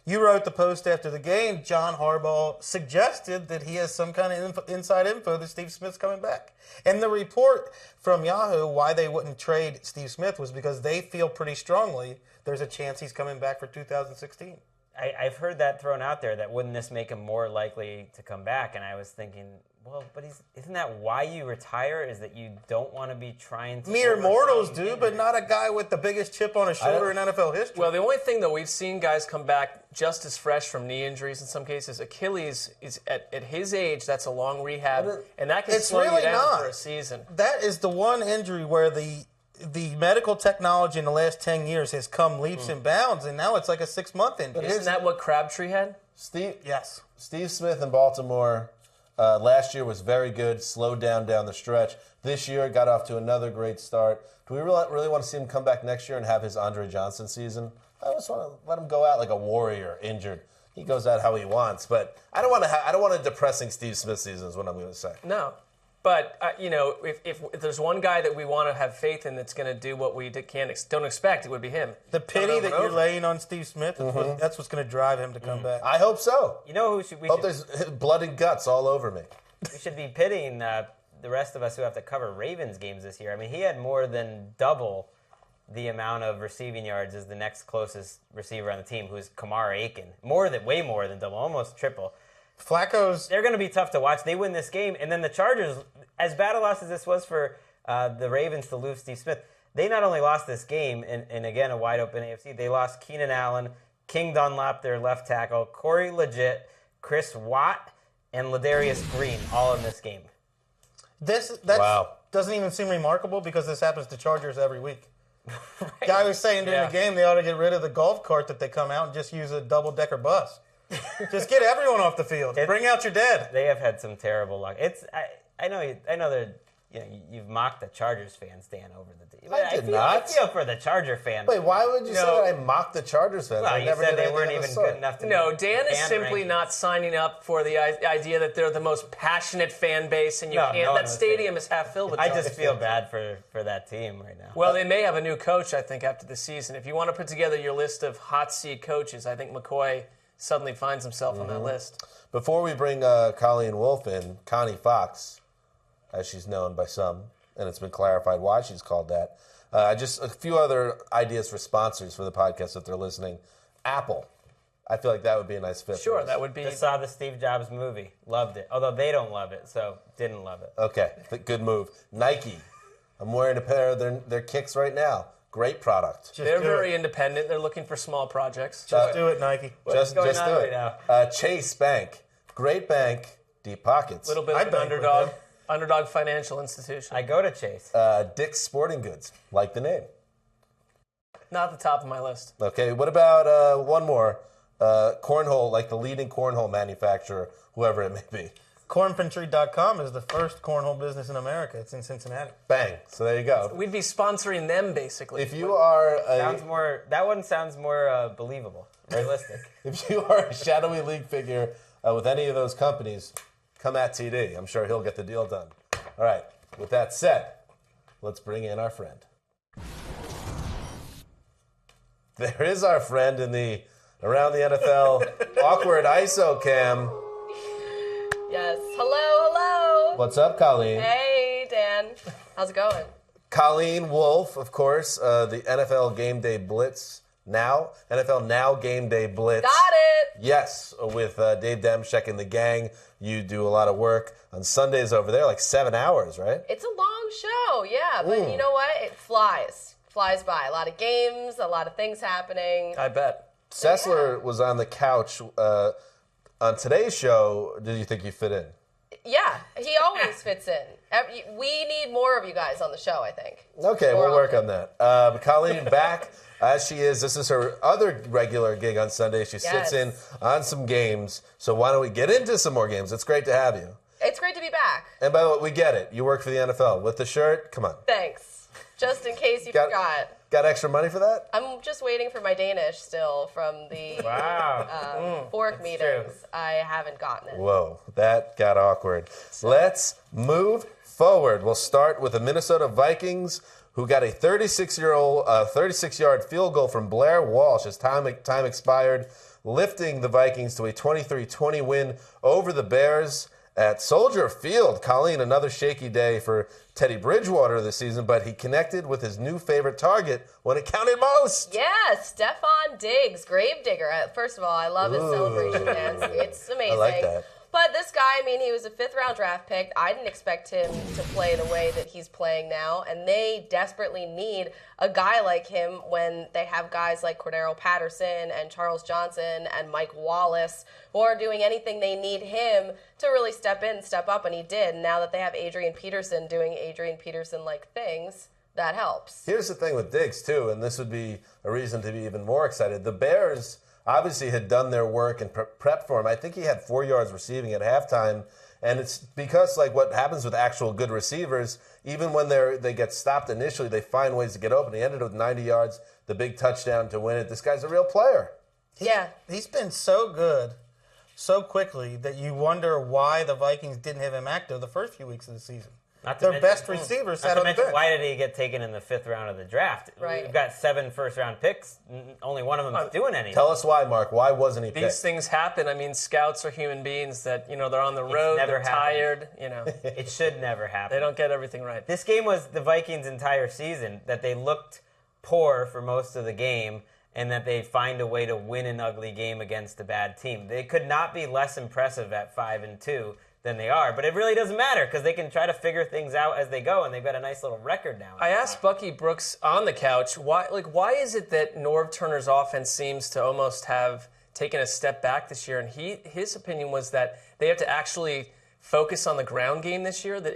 you wrote the post after the game. John Harbaugh suggested that he has some kind of inside info that Steve Smith's coming back. And the report from Yahoo why they wouldn't trade Steve Smith was because they feel pretty strongly there's a chance he's coming back for 2016. I've heard that thrown out there, that wouldn't this make him more likely to come back? And I was thinking, well, but isn't that why you retire, is that you don't want to be trying to... Mere overcome mortals do, injury? but not a guy with the biggest chip on his shoulder in NFL history. Well, the only thing that we've seen guys come back just as fresh from knee injuries in some cases. Achilles is at his age, that's a long rehab, and that can It's slow really you down not. for a season. That is the one injury where the medical technology in the last 10 years has come leaps and bounds, and now it's like a 6-month injury. Isn't that what Crabtree had? Yes. Steve Smith in Baltimore last year was very good, slowed down the stretch. This year got off to another great start. Do we really want to see him come back next year and have his Andre Johnson season? I just want to let him go out like a warrior, injured. He goes out how he wants, but I don't want a depressing Steve Smith season is what I'm going to say. No. But, if there's one guy that we want to have faith in that's going to do what we don't expect, it would be him. The pity that you're laying on Steve Smith, that's what's going to drive him to come back. I hope so. You know who Hope there's blood and guts all over me. we should be pitying the rest of us who have to cover Ravens games this year. I mean, he had more than double the amount of receiving yards as the next closest receiver on the team, who's Kamar Aiken. Way more than double, almost triple. They're going to be tough to watch. They win this game, and then the Chargers, as bad a loss as this was for the Ravens to lose Steve Smith, they not only lost this game, and again, a wide-open AFC, they lost Keenan Allen, King Dunlap, their left tackle, Corey Legit, Chris Watt, and Ladarius Green, all in this game. That's Wow. doesn't even seem remarkable because this happens to Chargers every week. Guy was saying during the game they ought to get rid of the golf cart that they come out and just use a double-decker bus. Just get everyone off the field. Bring out your dead. They have had some terrible luck. I know that you've mocked the Chargers fans, Dan, over the day. I did not. I feel for the Charger fans. Wait, why would you say that I mocked the Chargers fans? Well, you said they weren't even good enough to. No, Dan is fan simply rankings. not signing up for the idea that they're the most passionate fan base, and you No, can't. no one That was stadium is half filled with. I Chargers just feel fans. bad for that team right now. Well, they may have a new coach, I think, after the season. If you want to put together your list of hot seat coaches, I think McCoy suddenly finds himself on that list. Before we bring Colleen Wolfe in, Connie Fox, as she's known by some, and it's been clarified why she's called that. Just a few other ideas for sponsors for the podcast if they're listening. Apple. I feel like that would be a nice fit. Sure, for us. that would be. Just saw the Steve Jobs movie. Loved it. Although they don't love it, so didn't love it. Okay, good move. Nike. I'm wearing a pair of their kicks right now. Great product. They're do very it. independent. They're looking for small projects. Just do it, Nike. Just going on do right it. now? Chase Bank. Great bank, deep pockets. A little bit I of an bank with underdog financial institution. I go to Chase. Dick's Sporting Goods. Like the name. Not the top of my list. Okay, what about one more? Cornhole, like the leading cornhole manufacturer, whoever it may be. Cornpantry.com is the first cornhole business in America. It's in Cincinnati. Bang. So there you go. We'd be sponsoring them, basically. If you are That one sounds more believable, realistic. if you are a shadowy league figure with any of those companies, come at TD. I'm sure he'll get the deal done. All right. With that said, let's bring in our friend. There is our friend in the Around the NFL awkward ISO cam. Yes. Hello. What's up, Colleen? Hey, Dan. How's it going? Colleen Wolfe, of course, the NFL Game Day Blitz now. NFL Now Game Day Blitz. Got it. Yes, with Dave Demchek and the gang. You do a lot of work on Sundays over there, like 7 hours, right? It's a long show, yeah, but you know what? It flies by. A lot of games, a lot of things happening. I bet. Sessler was on the couch on today's show. Did you think you fit in? Yeah, he always fits in. We need more of you guys on the show, I think. Okay, More we'll work often. on that. But Colleen back as she is. This is her other regular gig on Sunday. She sits Yes. in on some games. So why don't we get into some more games? It's great to have you. It's great to be back. And by the way, we get it. You work for the NFL. With the shirt, come on. Thanks. Just in case you Got- forgot. Got extra money for that? I'm just waiting for my Danish still from the Wow. fork meetings. I haven't gotten it. Whoa, that got awkward. Let's move forward. We'll start with the Minnesota Vikings, who got a 36-yard field goal from Blair Walsh as time expired, lifting the Vikings to a 23-20 win over the Bears at Soldier Field. Colleen, another shaky day for Teddy Bridgewater this season, but he connected with his new favorite target when it counted most. Yes, Stephon Diggs, Gravedigger. First of all, I love his celebration dance. It's amazing. I like that. But this guy, I mean, he was a 5th-round draft pick. I didn't expect him to play the way that he's playing now, and they desperately need a guy like him when they have guys like Cordero Patterson and Charles Johnson and Mike Wallace who are doing anything they need him to really step in, step up, and he did. And now that they have Adrian Peterson doing Adrian Peterson-like things, that helps. Here's the thing with Diggs, too, and this would be a reason to be even more excited. The Bears obviously had done their work and prepped for him. I think he had 4 yards receiving at halftime, and it's because, like, what happens with actual good receivers, even when they get stopped initially, they find ways to get open. He ended up with 90 yards, the big touchdown to win it. This guy's a real player. Yeah. He's been so good so quickly that you wonder why the Vikings didn't have him active the first few weeks of the season. Not to Their mention- best receiver sat Not to on the mention, bench. why did he get taken in the 5th round of the draft? Right. We've got 7 first-round picks. Only one of them's doing anything. Tell us why, Mark. Why wasn't he These picked? things happen. I mean, scouts are human beings that, they're on the road, never they're happened. tired, It should never happen. they don't get everything right. This game was the Vikings' entire season, that they looked poor for most of the game and that they find a way to win an ugly game against a bad team. They could not be less impressive at 5-2 than they are, but it really doesn't matter because they can try to figure things out as they go, and they've got a nice little record now. I asked Bucky Brooks on the couch, why is it that Norv Turner's offense seems to almost have taken a step back this year? And his opinion was that they have to actually focus on the ground game this year. That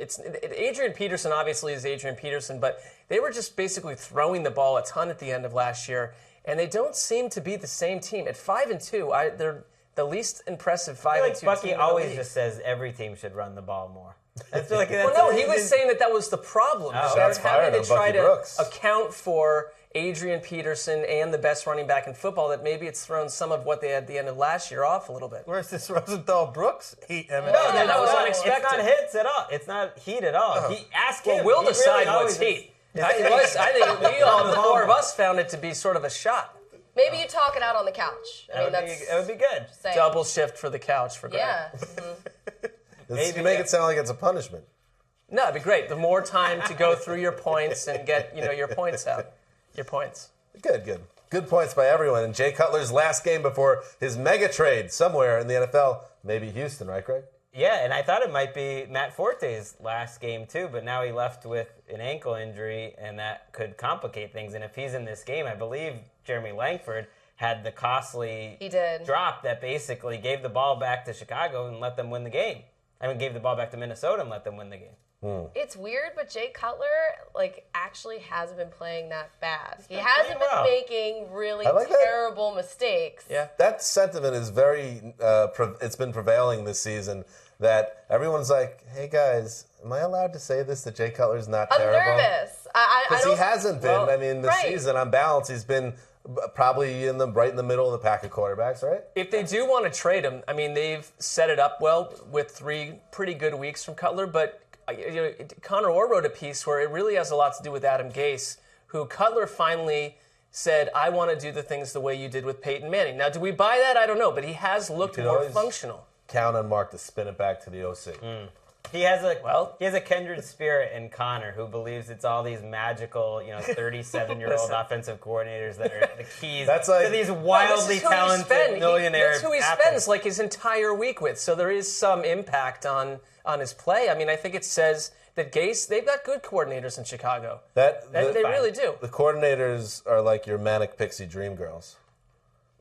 Adrian Peterson obviously is Adrian Peterson, but they were just basically throwing the ball a ton at the end of last year, and they don't seem to be the same team. At 5-2, they're the least impressive 5-2 I feel like Bucky team in the always league. just says every team should run the ball more. I feel like Well, no, he was saying that was the problem. Oh. They're Shots fired having on to try Bucky to Brooks. account for Adrian Peterson and the best running back in football, that maybe it's thrown some of what they had at the end of last year off a little bit. Where's this Rosenthal Brooks heat emanation? No, that was unexpected. It's not hits at all. It's not heat at all. He asked him. Well, we'll He really decide always what's heat. I think we all, the four of us, found it to be sort of a shot. Maybe you talk it out on the couch. It would be good. Saying. Double shift for the couch for Greg. Yeah. You make it sound like it's a punishment. No, it'd be great. The more time to go through your points and get your points out. Your points. Good points by everyone. And Jay Cutler's last game before his mega trade somewhere in the NFL, maybe Houston, right, Greg? Yeah, and I thought it might be Matt Forte's last game too, but now he left with an ankle injury, and that could complicate things. And if he's in this game, I believe Jeremy Langford had the costly drop that basically gave the ball back to Chicago and let them win the game. Gave the ball back to Minnesota and let them win the game. It's weird, but Jay Cutler actually hasn't been playing that bad. He hasn't been making really terrible mistakes. Yeah, that sentiment is very. It's been prevailing this season. That everyone's like, "Hey guys, am I allowed to say this? That Jay Cutler's not terrible?" I'm nervous. Because he hasn't been. Well, This season on balance, he's been probably right in the middle of the pack of quarterbacks, right? If they do want to trade him, they've set it up well with 3 pretty good weeks from Cutler, but. Connor Orr wrote a piece where it really has a lot to do with Adam Gase, who Cutler finally said, I want to do the things the way you did with Peyton Manning. Now, do we buy that? I don't know, but he has looked more functional. Count on Mark to spin it back to the OC. He has a kindred spirit in Connor who believes it's all these magical, 37-year-old offensive coordinators that are the keys to these wildly talented millionaires. That's who he spends his entire week with. So there is some impact on his play. I think it says that Gase, they've got good coordinators in Chicago. They really do. The coordinators are like your manic pixie dream girls.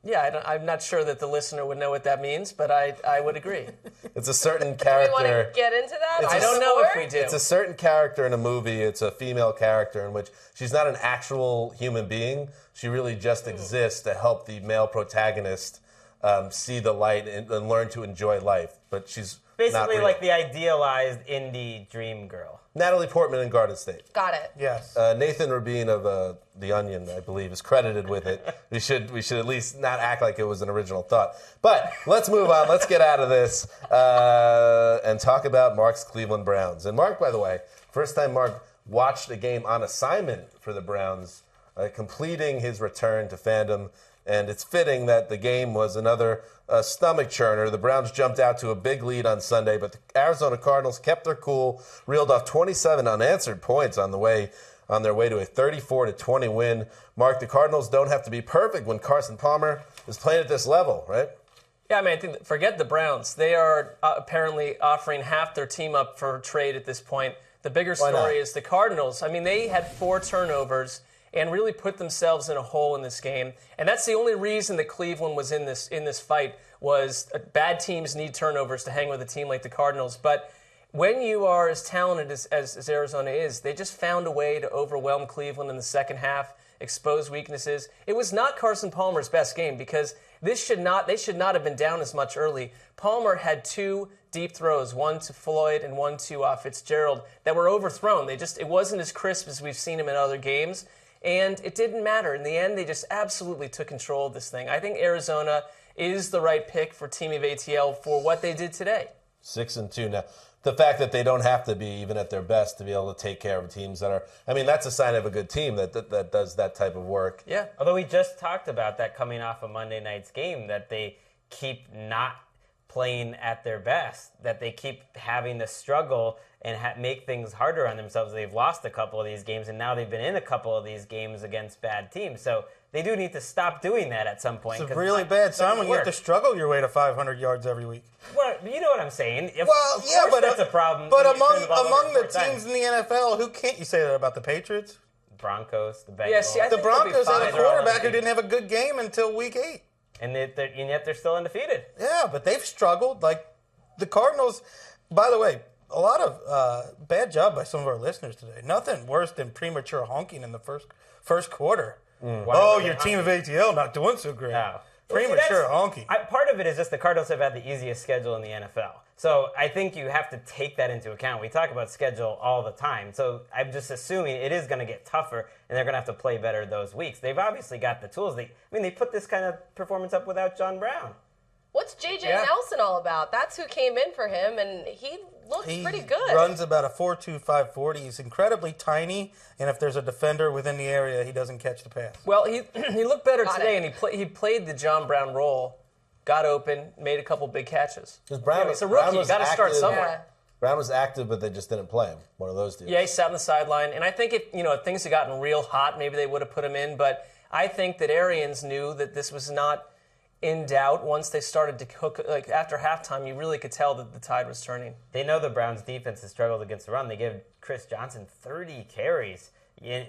Yeah, I'm not sure that the listener would know what that means, but I would agree. It's a certain character. Do we want to get into that? I don't know if we do. It's a certain character in a movie. It's a female character in which she's not an actual human being. She really just exists to help the male protagonist see the light and learn to enjoy life. But she's basically not like the idealized indie dream girl. Natalie Portman in Garden State. Got it. Yes. Nathan Rabin of The Onion, I believe, is credited with it. We should at least not act like it was an original thought. But let's move on. Let's get out of this and talk about Mark's Cleveland Browns. And Mark, by the way, first time Mark watched a game on assignment for the Browns, completing his return to fandom. And it's fitting that the game was another stomach churner. The Browns jumped out to a big lead on Sunday, but the Arizona Cardinals kept their cool, reeled off 27 unanswered points on their way to a 34-20 win. Mark, the Cardinals don't have to be perfect when Carson Palmer is playing at this level, right? Yeah, I think forget the Browns. They are apparently offering half their team up for trade at this point. The bigger story is the Cardinals. They had 4 turnovers and really put themselves in a hole in this game. And that's the only reason that Cleveland was in this fight was bad teams need turnovers to hang with a team like the Cardinals. But when you are as talented as Arizona is, they just found a way to overwhelm Cleveland in the second half, expose weaknesses. It was not Carson Palmer's best game because they should not have been down as much early. Palmer had 2 deep throws, one to Floyd and one to Fitzgerald, that were overthrown. It wasn't as crisp as we've seen him in other games. And it didn't matter. In the end, they just absolutely took control of this thing. I think Arizona is the right pick for Team of ATL for what they did today. 6-2 now. The fact that they don't have to be even at their best to be able to take care of teams that are, that's a sign of a good team that does that type of work. Yeah. Although we just talked about that coming off of Monday night's game, that they keep not playing at their best, that they keep having to struggle and make things harder on themselves. They've lost a couple of these games, and now they've been in a couple of these games against bad teams. So they do need to stop doing that at some point. It's a really bad sign when you have to struggle your way to 500 yards every week. Well, you know what I'm saying. But that's a problem. But among the teams in the NFL, who can't you say that about the Patriots? Broncos, the Bengals. Yeah, see, the Broncos had a quarterback who didn't have a good game until week 8. And yet they're still undefeated. Yeah, but they've struggled. Like the Cardinals, By the way, a lot of bad job by some of our listeners today. Nothing worse than premature honking in the first quarter. Oh, your team of ATL not doing so great. No. Premature honking. Part of it is just the Cardinals have had the easiest schedule in the NFL. So I think you have to take that into account. We talk about schedule all the time. So I'm just assuming it is going to get tougher, and they're going to have to play better those weeks. They've obviously got the tools. They put this kind of performance up without John Brown. What's J.J. Nelson all about? That's who came in for him, and he looks pretty good. He runs about a 4.25 40. He's incredibly tiny, and if there's a defender within the area, he doesn't catch the pass. Well, he looked better today, and he played the John Brown role, got open, made a couple big catches. Brown, he's a rookie. You got to start somewhere. Yeah. Brown was active, but they just didn't play him. One of those deals. Yeah, he sat on the sideline, and I think if things had gotten real hot, maybe they would have put him in. But I think that Arians knew that this was not in doubt. Once they started to cook, like after halftime, you really could tell that the tide was turning. They know the Browns' defense has struggled against the run. They give Chris Johnson 30 carries.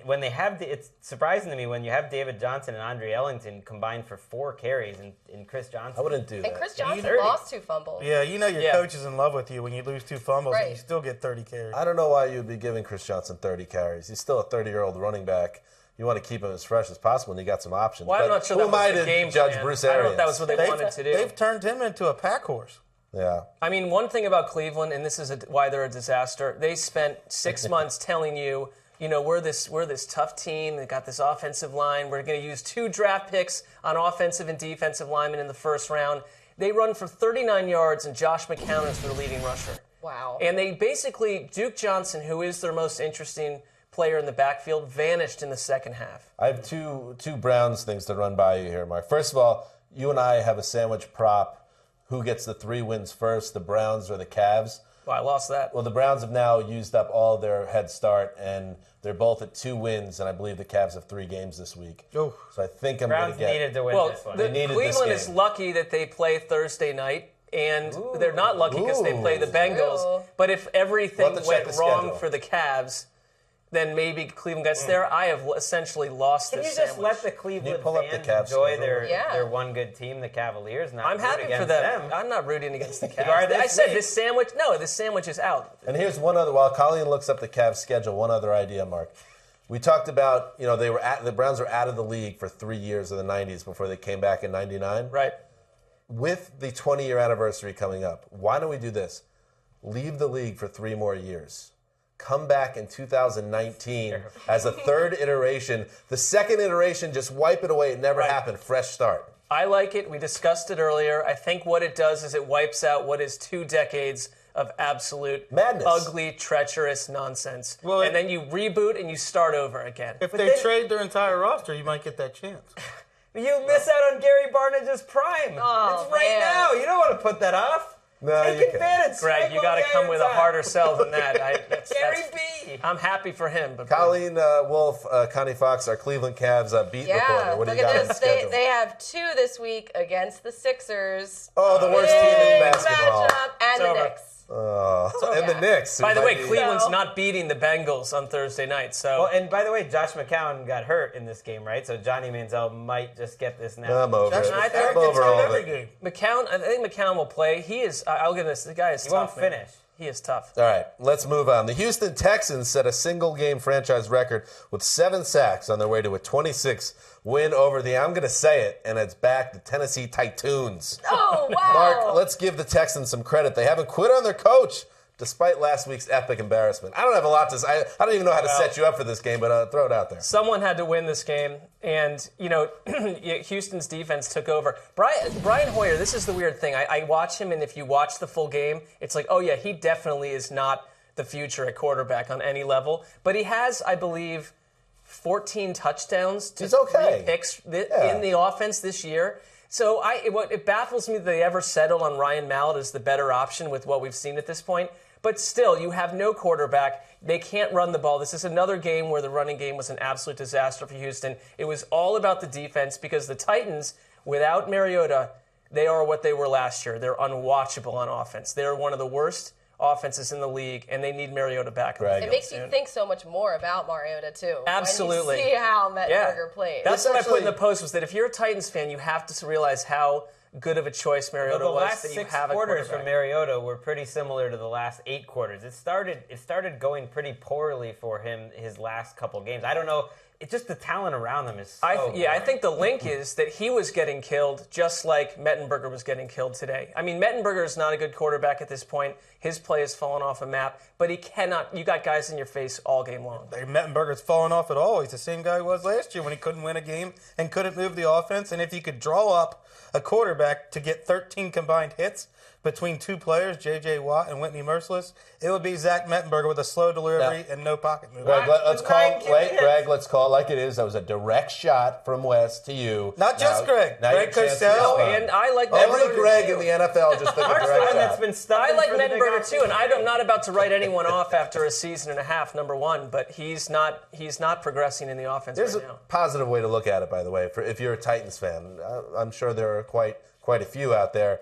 When they have, it's surprising to me when you have David Johnson and Andre Ellington combined for 4 carries, and Chris Johnson. I wouldn't do that. And Chris Johnson lost 2 fumbles. Yeah, your coach is in love with you when you lose 2 fumbles and you still get 30 carries. I don't know why you would be giving Chris Johnson 30 carries. He's still a 30-year-old running back. You want to keep him as fresh as possible, and you got some options. Well, I'm not sure who that am was I the game to judge plan. Bruce I don't know Arians? if that was what they wanted to do. They've turned him into a pack horse. Yeah. I mean, one thing about Cleveland, and this is why they're a disaster, they spent 6 months telling you, we're this tough team. They got this offensive line. We're going to use 2 draft picks on offensive and defensive linemen in the first round. They run for 39 yards, and Josh McCown is their leading rusher. Wow. And they basically, Duke Johnson, who is their most interesting player in the backfield, vanished in the second half. I have two Browns things to run by you here, Mark. First of all, you and I have a sandwich prop. Who gets the 3 wins first, the Browns or the Cavs? Well, I lost that. Well, the Browns have now used up all their head start, and they're both at 2 wins, and I believe the Cavs have 3 games this week. Ooh. So I think I'm going Browns to get... needed to win this one. Cleveland is lucky that they play Thursday night, and they're not lucky because they play the Bengals. But if everything went wrong for the Cavs, then maybe Cleveland gets there. I have essentially lost Can this you just sandwich. let the Cleveland pull up the fans Cavs enjoy schedule? their one good team, the Cavaliers? Not I'm happy root for against them. I'm not rooting against the Cavs. are this I said week. this sandwich. No, this sandwich is out. And here's one other, while Colleen looks up the Cavs schedule, one other idea, Mark. We talked about, the Browns were out of the league for 3 years in the 90s before they came back in 99. Right. With the 20-year anniversary coming up, why don't we do this? Leave the league for 3 more years. Come back in 2019 as a 3rd iteration. The 2nd iteration, just wipe it away. It never happened. Fresh start. I like it. We discussed it earlier. I think what it does is it wipes out what is 2 decades of absolute madness, ugly, treacherous nonsense. Well, and then you reboot and you start over again. If they trade their entire roster, you might get that chance. You miss out on Gary Barnage's prime. Oh, it's right now. You don't want to put that off. No, Take advantage. Greg, you got to come with a harder sell than that. Gary B. I'm happy for him. But Colleen Wolfe, Connie Fox, our Cleveland Cavs beat reporter. What do look you got at on the this. schedule? They have 2 this week against the Sixers. Oh, the worst team in basketball. Matchup, and the over. Knicks. And the Knicks. By the way, Cleveland's not beating the Bengals on Thursday night. So, Well, and by the way, Josh McCown got hurt in this game, right? So Johnny Manziel might just get this now. I'm over it. I think I'm over all of every it. game. I think McCown will play. He is. I'll give this. The guy is He tough. won't man. finish. He is tough. All right, let's move on. The Houston Texans set a single-game franchise record with 7 sacks on their way to a 26 win over the, I'm going to say it, and it's back, the Tennessee Titans. Oh, wow. Mark, let's give the Texans some credit. They haven't quit on their coach, despite last week's epic embarrassment. I don't have a lot to say. I don't even know how to set you up for this game, but throw it out there. Someone had to win this game, and Houston's defense took over. Brian Hoyer, this is the weird thing. I watch him, and if you watch the full game, it's like, oh yeah, he definitely is not the future at quarterback on any level. But he has, I believe, 14 touchdowns to He's okay. 3 picks in the offense this year. So it baffles me that they ever settled on Ryan Mallett as the better option with what we've seen at this point. But still, you have no quarterback. They can't run the ball. This is another game where the running game was an absolute disaster for Houston. It was all about the defense because the Titans, without Mariota, they are what they were last year. They're unwatchable on offense. They're one of the worst offenses in the league, and they need Mariota back. Right. It makes you think so much more about Mariota, too. Absolutely. When you see how Mettenberger plays. That's what I put in the post was that if you're a Titans fan, you have to realize how good of a choice Mariota The was. last that you 6 have a quarters from quarterback. Mariota were pretty similar to the last 8 quarters. It started going pretty poorly for him his last couple games. I don't know. It's just the talent around them is so I think the link is that he was getting killed just like Mettenberger was getting killed today. I mean, Mettenberger is not a good quarterback at this point. His play has fallen off a map, but he cannot. You got guys in your face all game long. Mettenberger's fallen off at all. He's the same guy he was last year when he couldn't win a game and couldn't move the offense. And if you could draw up a quarterback to get 13 combined hits between 2 players, J.J. Watt and Whitney Merciless, it would be Zach Mettenberger with a slow delivery and no pocket movement. Greg, let's call it like it is. That was a direct shot from Wes to you. Not just Greg. Now Greg your chance to Cosell respond. And I like Every Mettenberger Greg too. in the NFL just took a Mark's the direct one that's shot. been stubborn I like for the big Mettenberger too, and offense. I'm not about to write anyone off after a season and a half, number one, but he's not progressing in the offense There's right a now. positive way to look at it, by the way, for if you're a Titans fan. I'm sure there are quite a few out there.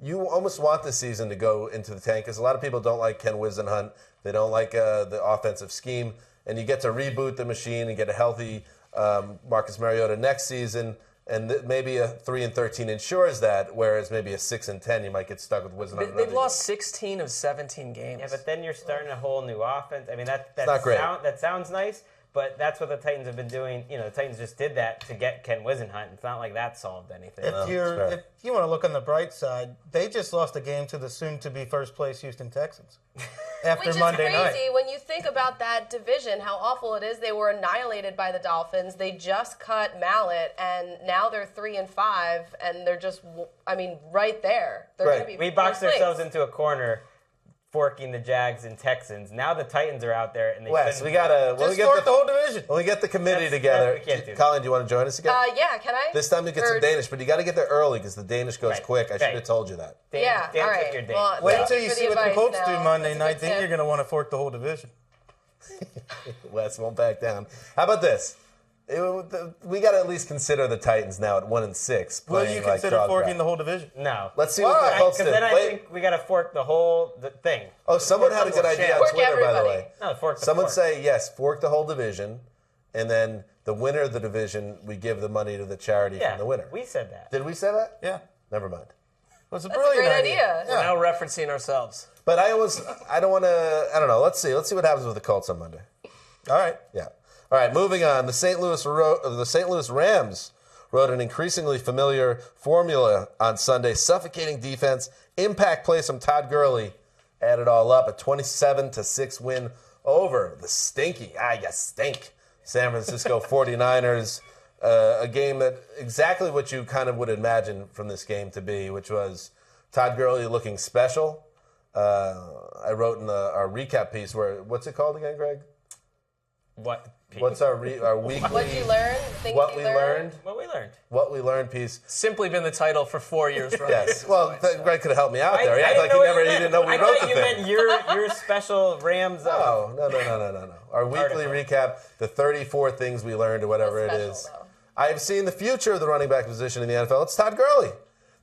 You almost want this season to go into the tank because a lot of people don't like Ken Wisenhunt. They don't like the offensive scheme. And you get to reboot the machine and get a healthy Marcus Mariota next season. And maybe a 3-13 ensures that, whereas maybe a 6-10 you might get stuck with Wisenhunt. They've lost 16 of 17 games. Yeah, but then you're starting a whole new offense. I mean, that not great. that sounds nice, but that's what the Titans have been doing. You know, the Titans just did that to get Ken Wisenhunt. It's not like that solved anything. If you want to look on the bright side, they just lost a game to the soon-to-be first-place Houston Texans after Which is Monday crazy night. when you think about that division, how awful it is. They were annihilated by the Dolphins. They just cut Mallet, and now they're 3-5, and they're just, right there. They're Right. going to be We boxed first place. ourselves into a corner, forking the Jags and Texans. Now the Titans are out there, and they Wes, couldn't- we gotta Just start the whole division. when we get the committee That's- together. we can't do that. Colin, do you want to join us again? Yeah, can I? This time you get some Danish, but you got to get there early because the Danish goes Right. quick. I should Right. have told you that. Dan, Yeah, Dan all took right. your date. Well, Wait thank until you you for see the what the advice Colts do now. Monday That's a night. good Then tip. you're going to want to fork the whole division. Wes won't back down. How about this? We got to at least consider the Titans now at 1-6. Will playing you like consider dog forking crap. the whole division? No. Let's see what the Colts Because do. then I think we got to fork the whole thing. Oh, someone had a good idea on Fork Twitter, by the everybody. way. No, fork the Someone fork. say, yes, fork the whole division, and then the winner of the division, we give the money to the charity Yeah, from the winner. we said that. Did we say that? Yeah. Never mind. That's a That's a brilliant great idea. Yeah. Now referencing ourselves. But I don't want to, I don't know. Let's see what happens with the Colts on Monday. All right. Yeah. All right, moving on. The St. Louis Rams rode an increasingly familiar formula on Sunday. Suffocating defense, impact plays from Todd Gurley. Add it all up, a 27-6 win over the stinky, you stink, San Francisco 49ers. A game that exactly what you kind of would imagine from this game to be, which was Todd Gurley looking special. I wrote in our recap piece what's it called again, Greg? What? Pete? What's our weekly? What you learn? Things What you we learned? What we learned? What we learned piece. Simply been the title for 4 years, right? Yes. Well, Greg could have helped me out there. He acted didn't like know he what never, you he meant. didn't know we I wrote thought the you thing. meant your special Rams. No. Our weekly recap, the 34 things we learned or whatever That's it special, is. though. I have seen the future of the running back position in the NFL. It's Todd Gurley.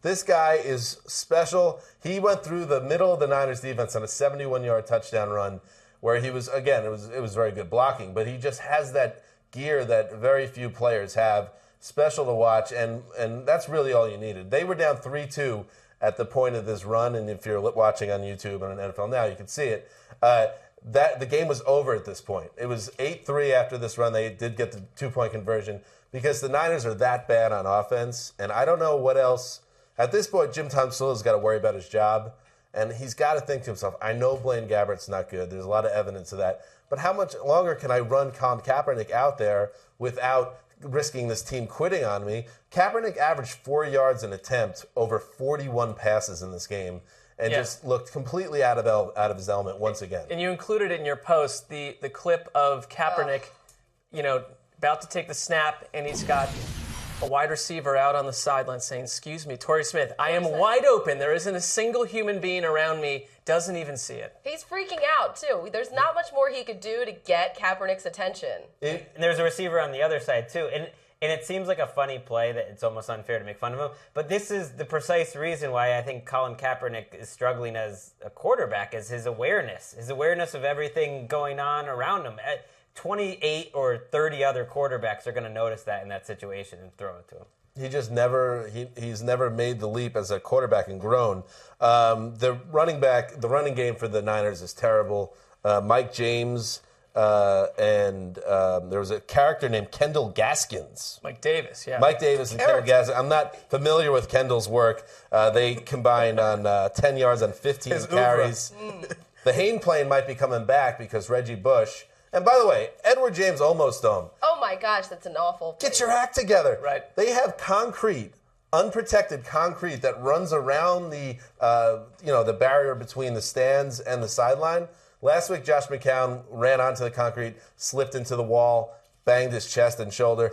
This guy is special. He went through the middle of the Niners defense on a 71-yard touchdown run where he was, again, it was very good blocking, but he just has that gear that very few players have. Special to watch, and that's really all you needed. They were down 3-2 at the point of this run, and if you're watching on YouTube and on NFL Now, you can see it. That the game was over at this point. It was 8-3 after this run. They did get the 2-point conversion because the Niners are that bad on offense, and I don't know what else. At this point, Jim Tomsula's got to worry about his job, and he's got to think to himself, I know Blaine Gabbert's not good. There's a lot of evidence of that. But how much longer can I run Colin Kaepernick out there without risking this team quitting on me? Kaepernick averaged 4 yards an attempt over 41 passes in this game and just looked completely out of his element once again. And you included in your post the clip of Kaepernick, about to take the snap, and he's got a wide receiver out on the sideline saying, "Excuse me, Torrey Smith, I am wide open. There isn't a single human being around me. Doesn't even see it." He's freaking out, too. There's not much more he could do to get Kaepernick's attention. And there's a receiver on the other side, too. And it seems like a funny play that it's almost unfair to make fun of him. But this is the precise reason why I think Colin Kaepernick is struggling as a quarterback, is his awareness of everything going on around him. 28 or 30 other quarterbacks are going to notice that in that situation and throw it to him. he's never made the leap as a quarterback and grown. The running game for the Niners is terrible. Mike James and there was a character named Kendall Gaskins. Mike Davis, yeah. Mike Davis and Kendall Gaskins. I'm not familiar with Kendall's work. They combined on 10 yards on 15 carries. The Hain plane might be coming back because Reggie Bush. And by the way, Edward James almost dome. Oh my gosh, that's an awful place. Get your act together. Right. They have concrete, unprotected concrete that runs around the the barrier between the stands and the sideline. Last week, Josh McCown ran onto the concrete, slipped into the wall, banged his chest and shoulder.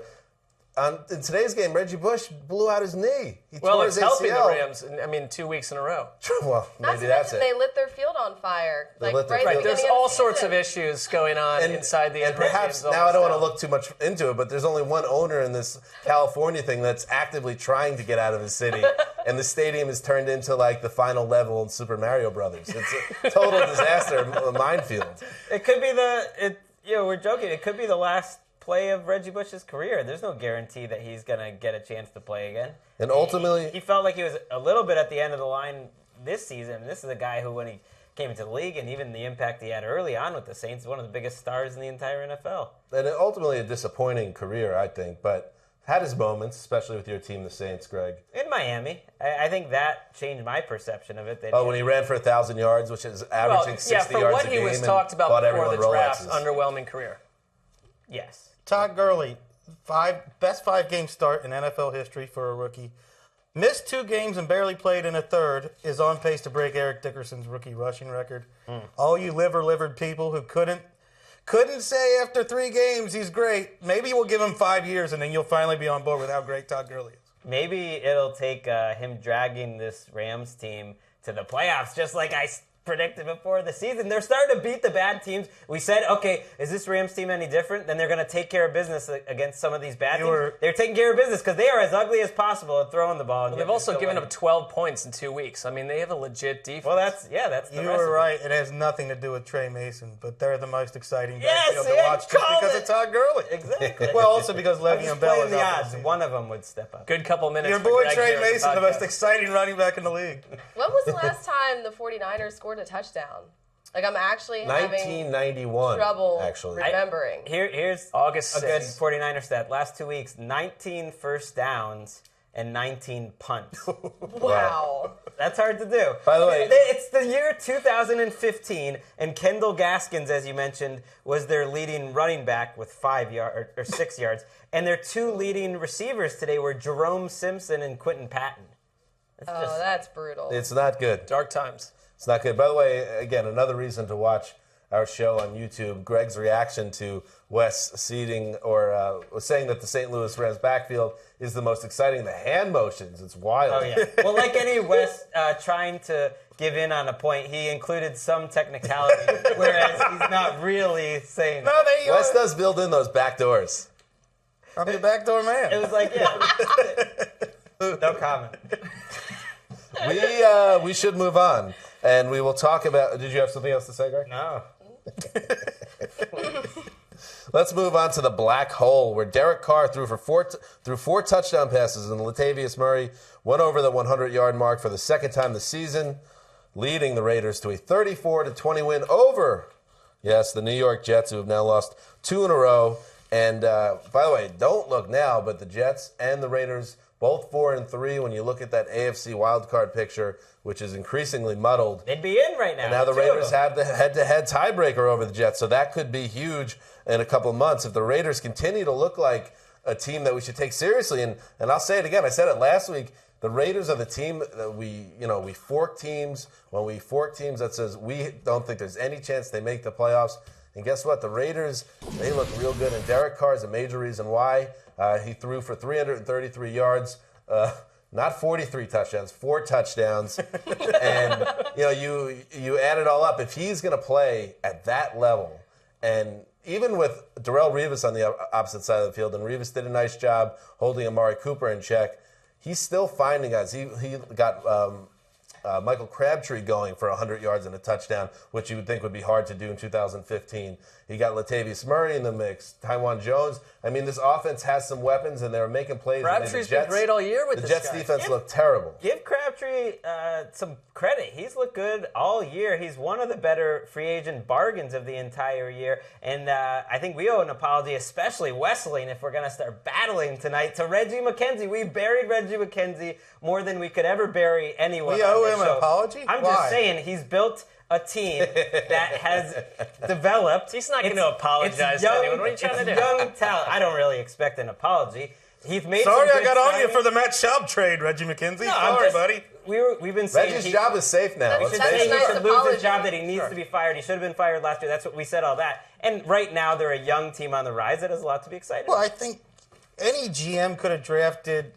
In today's game, Reggie Bush blew out his knee. He tore his ACL. Helping the Rams, 2 weeks in a row. Well, Not maybe to that's mention it. they lit their field on fire. There's all sorts of issues going on inside the And perhaps, now I don't want to look too much into it, but there's only one owner in this California thing that's actively trying to get out of his city. And the stadium is turned into like the final level in Super Mario Brothers. It's a total disaster, a minefield. It could be we're joking. It could be the last play of Reggie Bush's career. There's no guarantee that he's going to get a chance to play again. And ultimately, he felt like he was a little bit at the end of the line this season. This is a guy who, when he came into the league and even the impact he had early on with the Saints, one of the biggest stars in the entire NFL. And ultimately a disappointing career, I think, but had his moments, especially with your team, the Saints, Greg. In Miami. I think that changed my perception of it. When he ran for 1,000 yards, which is averaging 60 yards a game. For what he was talked about before the draft, underwhelming career. Yes. Todd Gurley, best 5-game start in NFL history for a rookie. Missed 2 games and barely played in a third. Is on pace to break Eric Dickerson's rookie rushing record. All you livered people who couldn't say after 3 games he's great. Maybe we'll give him 5 years and then you'll finally be on board with how great Todd Gurley is. Maybe it'll take him dragging this Rams team to the playoffs, just like I predicted before the season. They're starting to beat the bad teams. We said, okay, is this Rams team any different? Then they're going to take care of business against some of these bad teams. They're taking care of business because they are as ugly as possible at throwing the ball. They've also given up 12 points in 2 weeks. They have a legit defense. Well, that's the recipe. You were right. It has nothing to do with Trey Mason, but they're the most exciting backfield to to watch just because of Todd Gurley. Exactly. Well, also because Le'Veon Bell is the out. odds. One of them would step up. Good couple minutes. Your for boy Greg Trey here on the Mason, the podcast. most exciting running back in the league. When was the last time the 49ers scored a touchdown? I'm actually 1991, having trouble actually. remembering. Here's August a good 6th. 49er stat. Last 2 weeks, 19 first downs and 19 punts. Wow. That's hard to do. By the way, it's the year 2015, and Kendall Gaskins, as you mentioned, was their leading running back with 5 yards or 6 yards. And their 2 leading receivers today were Jerome Simpson and Quentin Patton. That's brutal. it's not good. Dark times. It's not good. By the way, again, another reason to watch our show on YouTube, Greg's reaction to Wes saying that the St. Louis Rams backfield is the most exciting. The hand motions, it's wild. Oh, yeah. Well, like any Wes trying to give in on a point, he included some technicality, whereas he's not really saying that. Wes does build in those back doors. I'm the backdoor man. It was like, no comment. We should move on, and we will talk about. Did you have something else to say, Greg? No. Let's move on to the black hole, where Derek Carr threw 4 touchdown passes, and Latavius Murray went over the 100-yard mark for the second time this season, leading the Raiders to a 34-20 win over, the New York Jets, who have now lost 2 in a row. And by the way, don't look now, but the Jets and the Raiders, both 4-3. When you look at that AFC wildcard picture, which is increasingly muddled, They'd be in right now. and now the Raiders have the head-to-head tiebreaker over the Jets, so that could be huge in a couple of months if the Raiders continue to look like a team that we should take seriously. And I'll say it again. I said it last week. The Raiders are the team that we fork teams. When we fork teams, that says we don't think there's any chance they make the playoffs. And guess what? The Raiders, they look real good. And Derek Carr is a major reason why. He threw for 333 yards. Not 43 touchdowns, 4 touchdowns. And, you add it all up. If he's going to play at that level, and even with Darrelle Revis on the opposite side of the field, and Revis did a nice job holding Amari Cooper in check, he's still finding guys. He got Michael Crabtree going for 100 yards and a touchdown, which you would think would be hard to do in 2015. He got Latavius Murray in the mix, Tywan Jones. I mean, this offense has some weapons, and they were making plays. Crabtree's been great all year with the this Jets guy. defense looked terrible. Give Crabtree some credit. He's looked good all year. He's one of the better free agent bargains of the entire year. And I think we owe an apology, especially Wesseling, if we're going to start battling tonight, to Reggie McKenzie. We buried Reggie McKenzie more than we could ever bury anyone. We owe him an apology? I'm Why? just saying he's built a team that has developed. He's not going to apologize to anyone. What are you trying to do? Young talent. I don't really expect an apology. He's made Sorry some I good got on you signings. for the Matt Schaub trade, Reggie McKenzie. No, I'm Sorry, just- buddy. We've been saying Reggie's job is safe now. we Let's should That's say face he it. nice should lose apology. his job, that he needs to be fired. He should have been fired last year. That's what we said, all that. And right now, they're a young team on the rise that has a lot to be excited Well, about. I think any GM could have drafted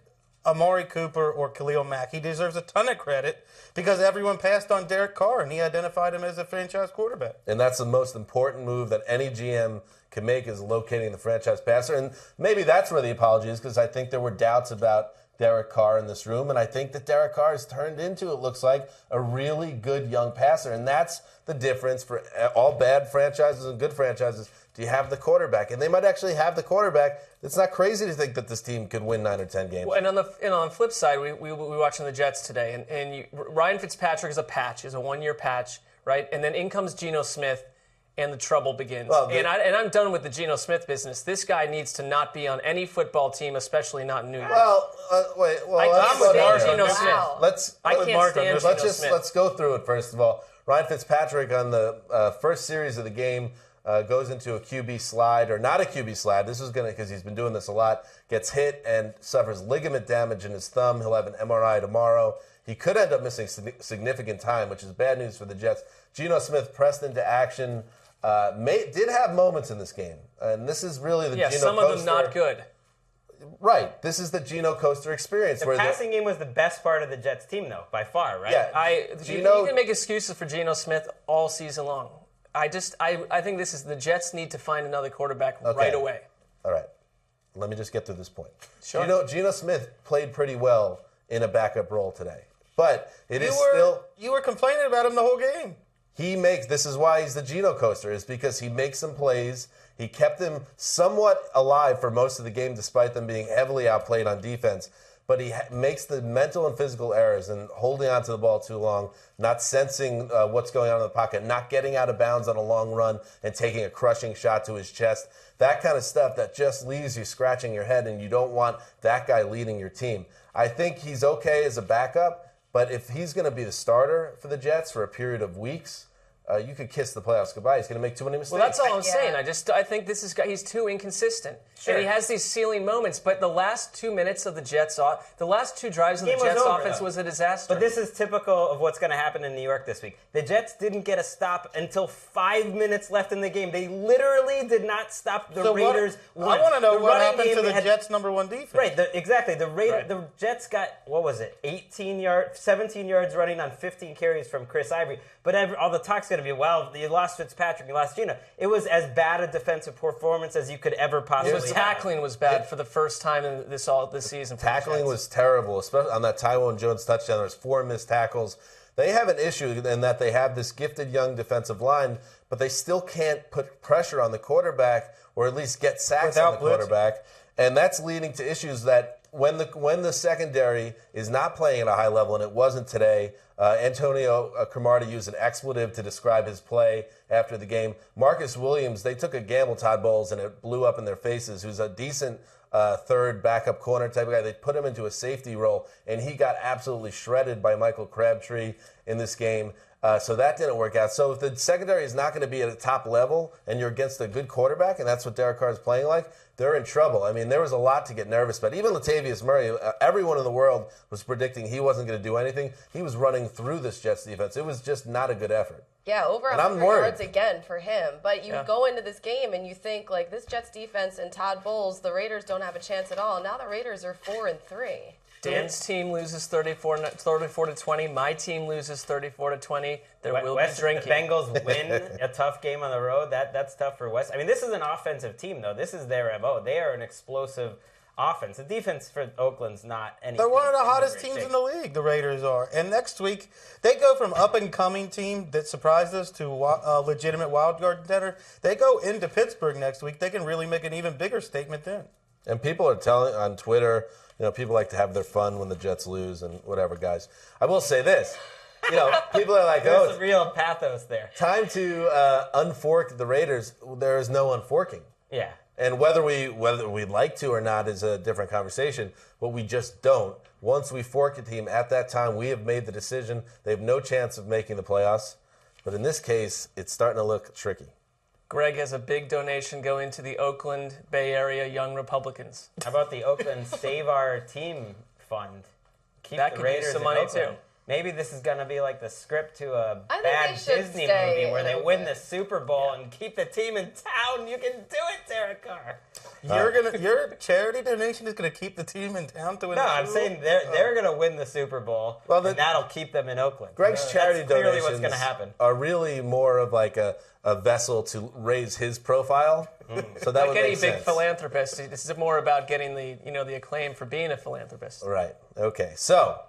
Amari Cooper or Khalil Mack. He deserves a ton of credit because everyone passed on Derek Carr, and he identified him as a franchise quarterback. And that's the most important move that any GM can make, is locating the franchise passer. And maybe that's where the apology is, because I think there were doubts about Derek Carr in this room, and I think that Derek Carr has turned into, it looks like, a really good young passer. And that's the difference for all bad franchises and good franchises. Do you have the quarterback? And they might actually have the quarterback. It's not crazy to think that this team could win 9 or 10 games. Well, and on the flip side, we were watching the Jets today, and Ryan Fitzpatrick is a patch, is a one-year patch, right? And then in comes Geno Smith, and the trouble begins. Well, and I'm done with the Geno Smith business. This guy needs to not be on any football team, especially not in New York. Well, wait. Well, I let's can't slow stand down. Geno Smith. Wow. Let's I can't Mark stand on this. Geno Smith. let's go through it first of all. Ryan Fitzpatrick on the first series of the game goes into a QB slide, or not a QB slide. This is going to, because he's been doing this a lot, gets hit and suffers ligament damage in his thumb. He'll have an MRI tomorrow. He could end up missing significant time, which is bad news for the Jets. Geno Smith pressed into action. Did have moments in this game, and this is really the Yeah, Geno some of them Coaster. not good. Right, this is the Geno Coaster experience. The passing game was the best part of the Jets team, though, by far, right? Yeah, You can make excuses for Geno Smith all season long. I think this is the Jets need to find another quarterback right away. All right, let me just get to this point. Sure. Geno Smith played pretty well in a backup role today, but You were complaining about him the whole game. This is why he's the Geno Coaster, is because he makes some plays. He kept them somewhat alive for most of the game, despite them being heavily outplayed on defense. But he makes the mental and physical errors and holding on to the ball too long, not sensing what's going on in the pocket, not getting out of bounds on a long run and taking a crushing shot to his chest. That kind of stuff that just leaves you scratching your head, and you don't want that guy leading your team. I think he's okay as a backup, but if he's going to be the starter for the Jets for a period of weeks, you could kiss the playoffs goodbye. He's going to make too many mistakes. Well, that's all I'm saying. Yeah. I think he's too inconsistent. And he has these ceiling moments, but the last 2 minutes of the last two drives of the Game was Jets over, offense though. was a disaster. But this is typical of what's going to happen in New York this week. The Jets didn't get a stop until 5 minutes left in the game. They literally did not stop the Raiders once. I want to know The what running happened game to the had- Jets' number one defense. Right, exactly. The Jets got, 17 yards running on 15 carries from Chris Ivory. But all the talk's going to be, well, you lost Fitzpatrick, you lost Geno. It was as bad a defensive performance as you could ever possibly have. tackling was bad for the first time in this season. For the Tackling Jets. was terrible, especially on that Tywan Jones touchdown. There's 4 missed tackles. They have an issue in that they have this gifted young defensive line, but they still can't put pressure on the quarterback, or at least get sacks on the Without blitzing. quarterback. And that's leading to issues that when the secondary is not playing at a high level, and it wasn't today, Antonio Cromartie used an expletive to describe his play after the game. Marcus Williams, they took a gamble, Todd Bowles, and it blew up in their faces, who's a decent third backup corner type of guy. They put him into a safety role, and he got absolutely shredded by Michael Crabtree in this game. So that didn't work out. So if the secondary is not going to be at a top level, and you're against a good quarterback, and that's what Derek Carr is playing like, they're in trouble. I mean, there was a lot to get nervous about. Even Latavius Murray, everyone in the world was predicting he wasn't going to do anything. He was running through this Jets defense. It was just not a good effort. Yeah, over And I'm 100 worried. yards again for him. But you go into this game and you think, like, this Jets defense and Todd Bowles, the Raiders don't have a chance at all. Now the Raiders are 4-3. Dan's team loses 34-20. My team loses 34-20. There will be drinking. The Bengals win a tough game on the road. That's tough for West. I mean, this is an offensive team, though. This is their MO. They are an explosive offense. The defense for Oakland's not anything. They're one of the hottest great teams shape. in the league, the Raiders are. And next week, they go from up-and-coming team that surprised us to a legitimate wild card contender. They go into Pittsburgh next week. They can really make an even bigger statement then. And people are telling on Twitter, people like to have their fun when the Jets lose and whatever, guys. I will say this. People are like, There's some real pathos there. time to unfork the Raiders. There is no unforking. Yeah. And whether we'd like to or not is a different conversation, but we just don't. Once we fork a team at that time, we have made the decision. They have no chance of making the playoffs. But in this case, it's starting to look tricky. Greg has a big donation going to the Oakland Bay Area Young Republicans. How about the Oakland Save Our Team Fund? Keep That the could Raiders use some in money, Oakland. too. Maybe this is going to be like the script to a I think bad they should Disney stay movie where in they win Oakland. the Super Bowl and keep the team in town. You can do it, Derek Carr. Your charity donation is going to keep the team in town to win No, the I'm Super Bowl? saying they're going to win the Super Bowl, Well, and that'll keep them in Oakland. Greg's charity That's clearly donations what's going to happen. are really more of like a vessel to raise his profile. So that Like would any make big sense. philanthropist, this is more about getting the acclaim for being a philanthropist. Right. Okay. So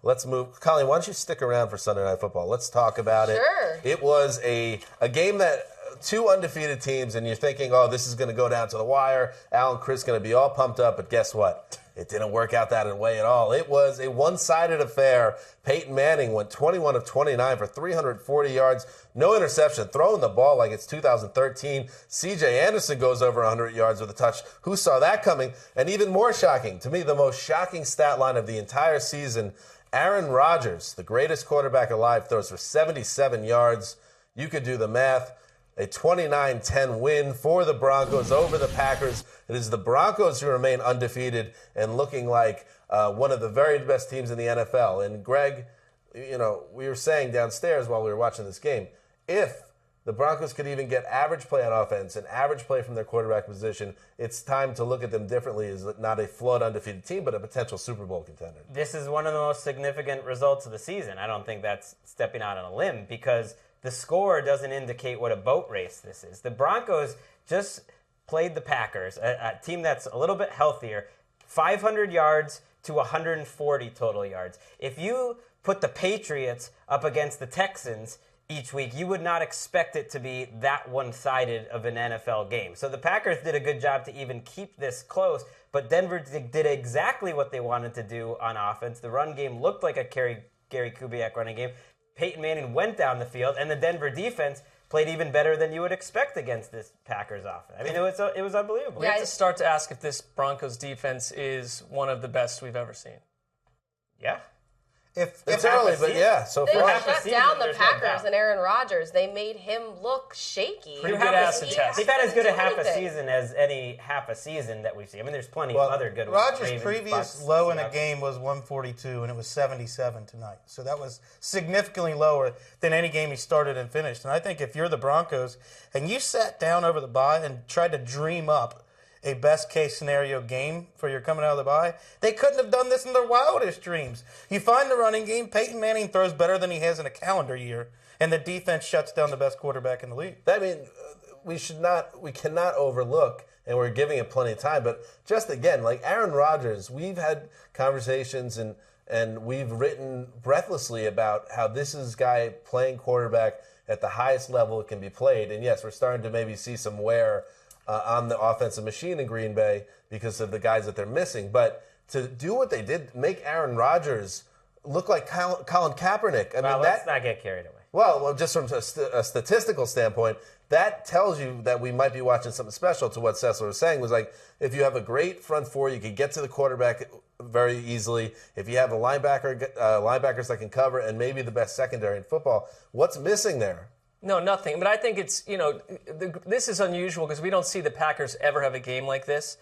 let's move. Colleen, why don't you stick around for Sunday Night Football? Let's talk about it. Sure. It was a game that two undefeated teams, and you're thinking, oh, this is going to go down to the wire. Al and Chris going to be all pumped up, but guess what? It didn't work out that way at all. It was a one-sided affair. Peyton Manning went 21 of 29 for 340 yards, no interception, throwing the ball like it's 2013. C.J. Anderson goes over 100 yards with a touch. Who saw that coming? And even more shocking, to me, the most shocking stat line of the entire season, Aaron Rodgers, the greatest quarterback alive, throws for 77 yards. You could do the math. A 29-10 win for the Broncos over the Packers. It is the Broncos who remain undefeated and looking like one of the very best teams in the NFL. And Greg, we were saying downstairs while we were watching this game, if the Broncos could even get average play on offense and average play from their quarterback position, it's time to look at them differently as not a flawed undefeated team, but a potential Super Bowl contender. This is one of the most significant results of the season. I don't think that's stepping out on a limb because the score doesn't indicate what a boat race this is. The Broncos just played the Packers, a team that's a little bit healthier, 500 yards to 140 total yards. If you put the Patriots up against the Texans each week, you would not expect it to be that one-sided of an NFL game. So the Packers did a good job to even keep this close, but Denver did exactly what they wanted to do on offense. The run game looked like a Gary Kubiak running game. Peyton Manning went down the field, and the Denver defense played even better than you would expect against this Packers offense. I mean, it was unbelievable. We have to start to ask if this Broncos defense is one of the best we've ever seen. Yeah. It's early, but yeah, so They far. shut season, down the there's no Packers doubt. and Aaron Rodgers. They made him look shaky. Pretty good acid test. They've had as good a half a anything. season as any half a season that we've seen. I mean, there's plenty of other good ones. Rodgers' Ravens, previous Bucks, low in a Seahawks. game was 142, and it was 77 tonight. So that was significantly lower than any game he started and finished. And I think if you're the Broncos and you sat down over the bye and tried to dream up a best-case scenario game for your coming out of the bye, they couldn't have done this in their wildest dreams. You find the running game, Peyton Manning throws better than he has in a calendar year, and the defense shuts down the best quarterback in the league. I mean, we cannot overlook, and we're giving it plenty of time, but just again, like Aaron Rodgers, we've had conversations and we've written breathlessly about how this is a guy playing quarterback at the highest level it can be played. And yes, we're starting to maybe see some wear on the offensive machine in Green Bay because of the guys that they're missing. But to do what they did, make Aaron Rodgers look like Colin Kaepernick. I mean, Let's not get carried away. Well, just from a statistical standpoint, that tells you that we might be watching something special. To what Sessler was saying was like, if you have a great front four, you can get to the quarterback very easily. If you have a linebackers that can cover, and maybe the best secondary in football, what's missing there? No, nothing. But I think it's, this is unusual because we don't see the Packers ever have a game like this.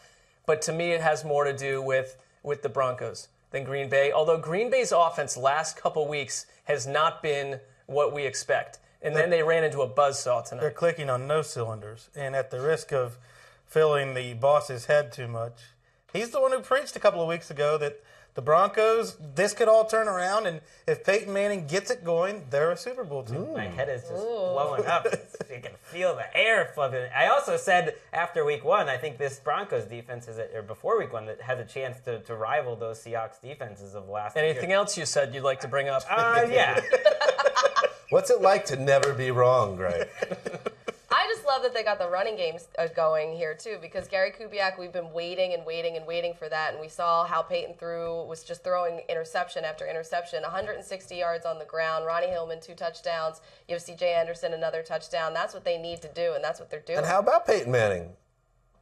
But to me, it has more to do with the Broncos than Green Bay. Although Green Bay's offense last couple weeks has not been what we expect. And then they ran into a buzzsaw tonight. They're clicking on no cylinders. And at the risk of filling the boss's head too much, he's the one who preached a couple of weeks ago that The Broncos, this could all turn around, and if Peyton Manning gets it going, they're a Super Bowl team. My head is just blowing up. You can feel the air fluffing. I also said after week 1, I think this Broncos defense or before week 1, that has a chance to rival those Seahawks defenses of last year. Anything else you said you'd like to bring up? Yeah. What's it like to never be wrong, Greg? I just love that they got the running games going here, too, because Gary Kubiak, we've been waiting and waiting and waiting for that, and we saw how Peyton was just throwing interception after interception, 160 yards on the ground, Ronnie Hillman, 2 touchdowns, you have C.J. Anderson, another touchdown. That's what they need to do, and that's what they're doing. And how about Peyton Manning?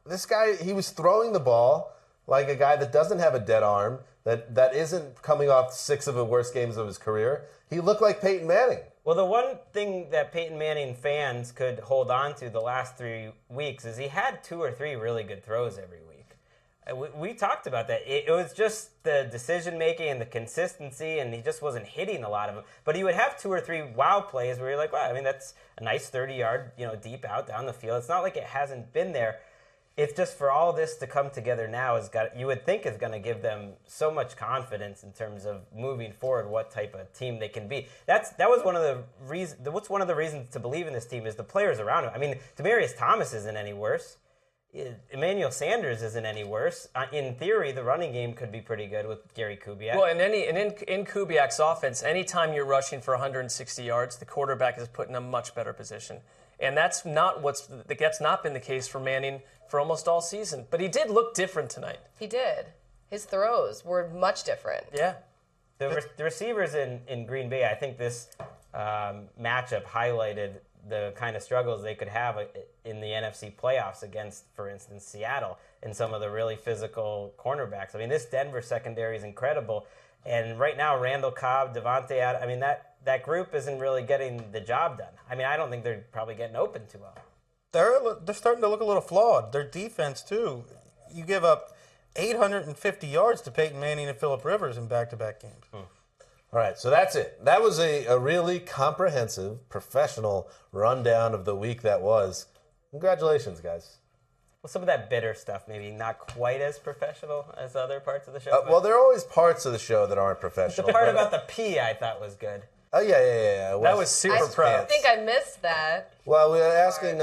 This guy, he was throwing the ball like a guy that doesn't have a dead arm, that isn't coming off 6 of the worst games of his career. He looked like Peyton Manning. Well, the one thing that Peyton Manning fans could hold on to the last 3 weeks is he had 2 or 3 really good throws every week. We talked about that. It was just the decision-making and the consistency, and he just wasn't hitting a lot of them. But he would have 2 or 3 wow plays where you're like, wow, I mean, that's a nice 30-yard, deep out down the field. It's not like it hasn't been there. It's just for all this to come together now you would think is going to give them so much confidence in terms of moving forward, what type of team they can be. That was one of the reasons. What's one of the reasons to believe in this team is the players around him. I mean, Demaryius Thomas isn't any worse. Emmanuel Sanders isn't any worse. In theory, the running game could be pretty good with Gary Kubiak. Well, in Kubiak's offense, anytime you're rushing for 160 yards, the quarterback is put in a much better position. And that's not been the case for Manning for almost all season. But he did look different tonight. He did. His throws were much different. Yeah. The receivers in Green Bay, I think this matchup highlighted the kind of struggles they could have in the NFC playoffs against, for instance, Seattle and some of the really physical cornerbacks. I mean, this Denver secondary is incredible. And right now, Randall Cobb, Devontae Adams, I mean, that group isn't really getting the job done. I mean, I don't think they're probably getting open too well. They're starting to look a little flawed. Their defense, too. You give up 850 yards to Peyton Manning and Phillip Rivers in back-to-back games. All right, so that's it. That was a really comprehensive, professional rundown of the week that was. Congratulations, guys. Well, some of that bitter stuff, maybe not quite as professional as other parts of the show. Well, there are always parts of the show that aren't professional. The part about the pee I thought was good. Oh, yeah. That was super pro. I think I missed that. Well, we were asking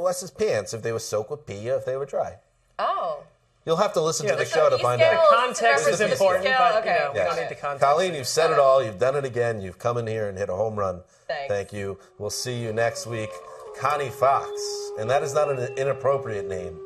Wes's pants if they were soaked with pee or if they were dry. Oh. You'll have to listen to the show to find scale out. The context is important, but Okay. we don't need the context. Colleen, you've said it all. You've done it again. You've come in here and hit a home run. Thanks. Thank you. We'll see you next week. Connie Fox. And that is not an inappropriate name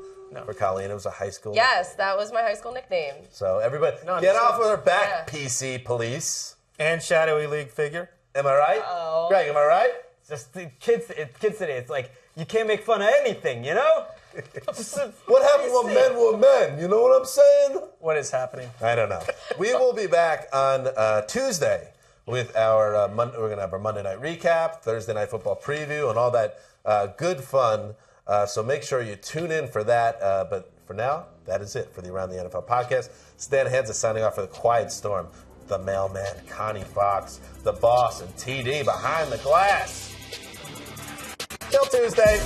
for Colleen. It was a high school. Yes, that was my high school nickname. So everybody, get off with her back, PC police. And shadowy league figure. Am I right? Oh. Greg, am I right? It's just the kids today, it's like, you can't make fun of anything, What happened when men were men? You know what I'm saying? What is happening? I don't know. We will be back on Tuesday with our we're going to have our Monday night recap, Thursday night football preview, and all that good fun. So make sure you tune in for that. But for now, that is it for the Around the NFL podcast. Stan Hanzus signing off for the Quiet Storm. The mailman, Connie Fox, the boss, and TD behind the glass. Till Tuesday.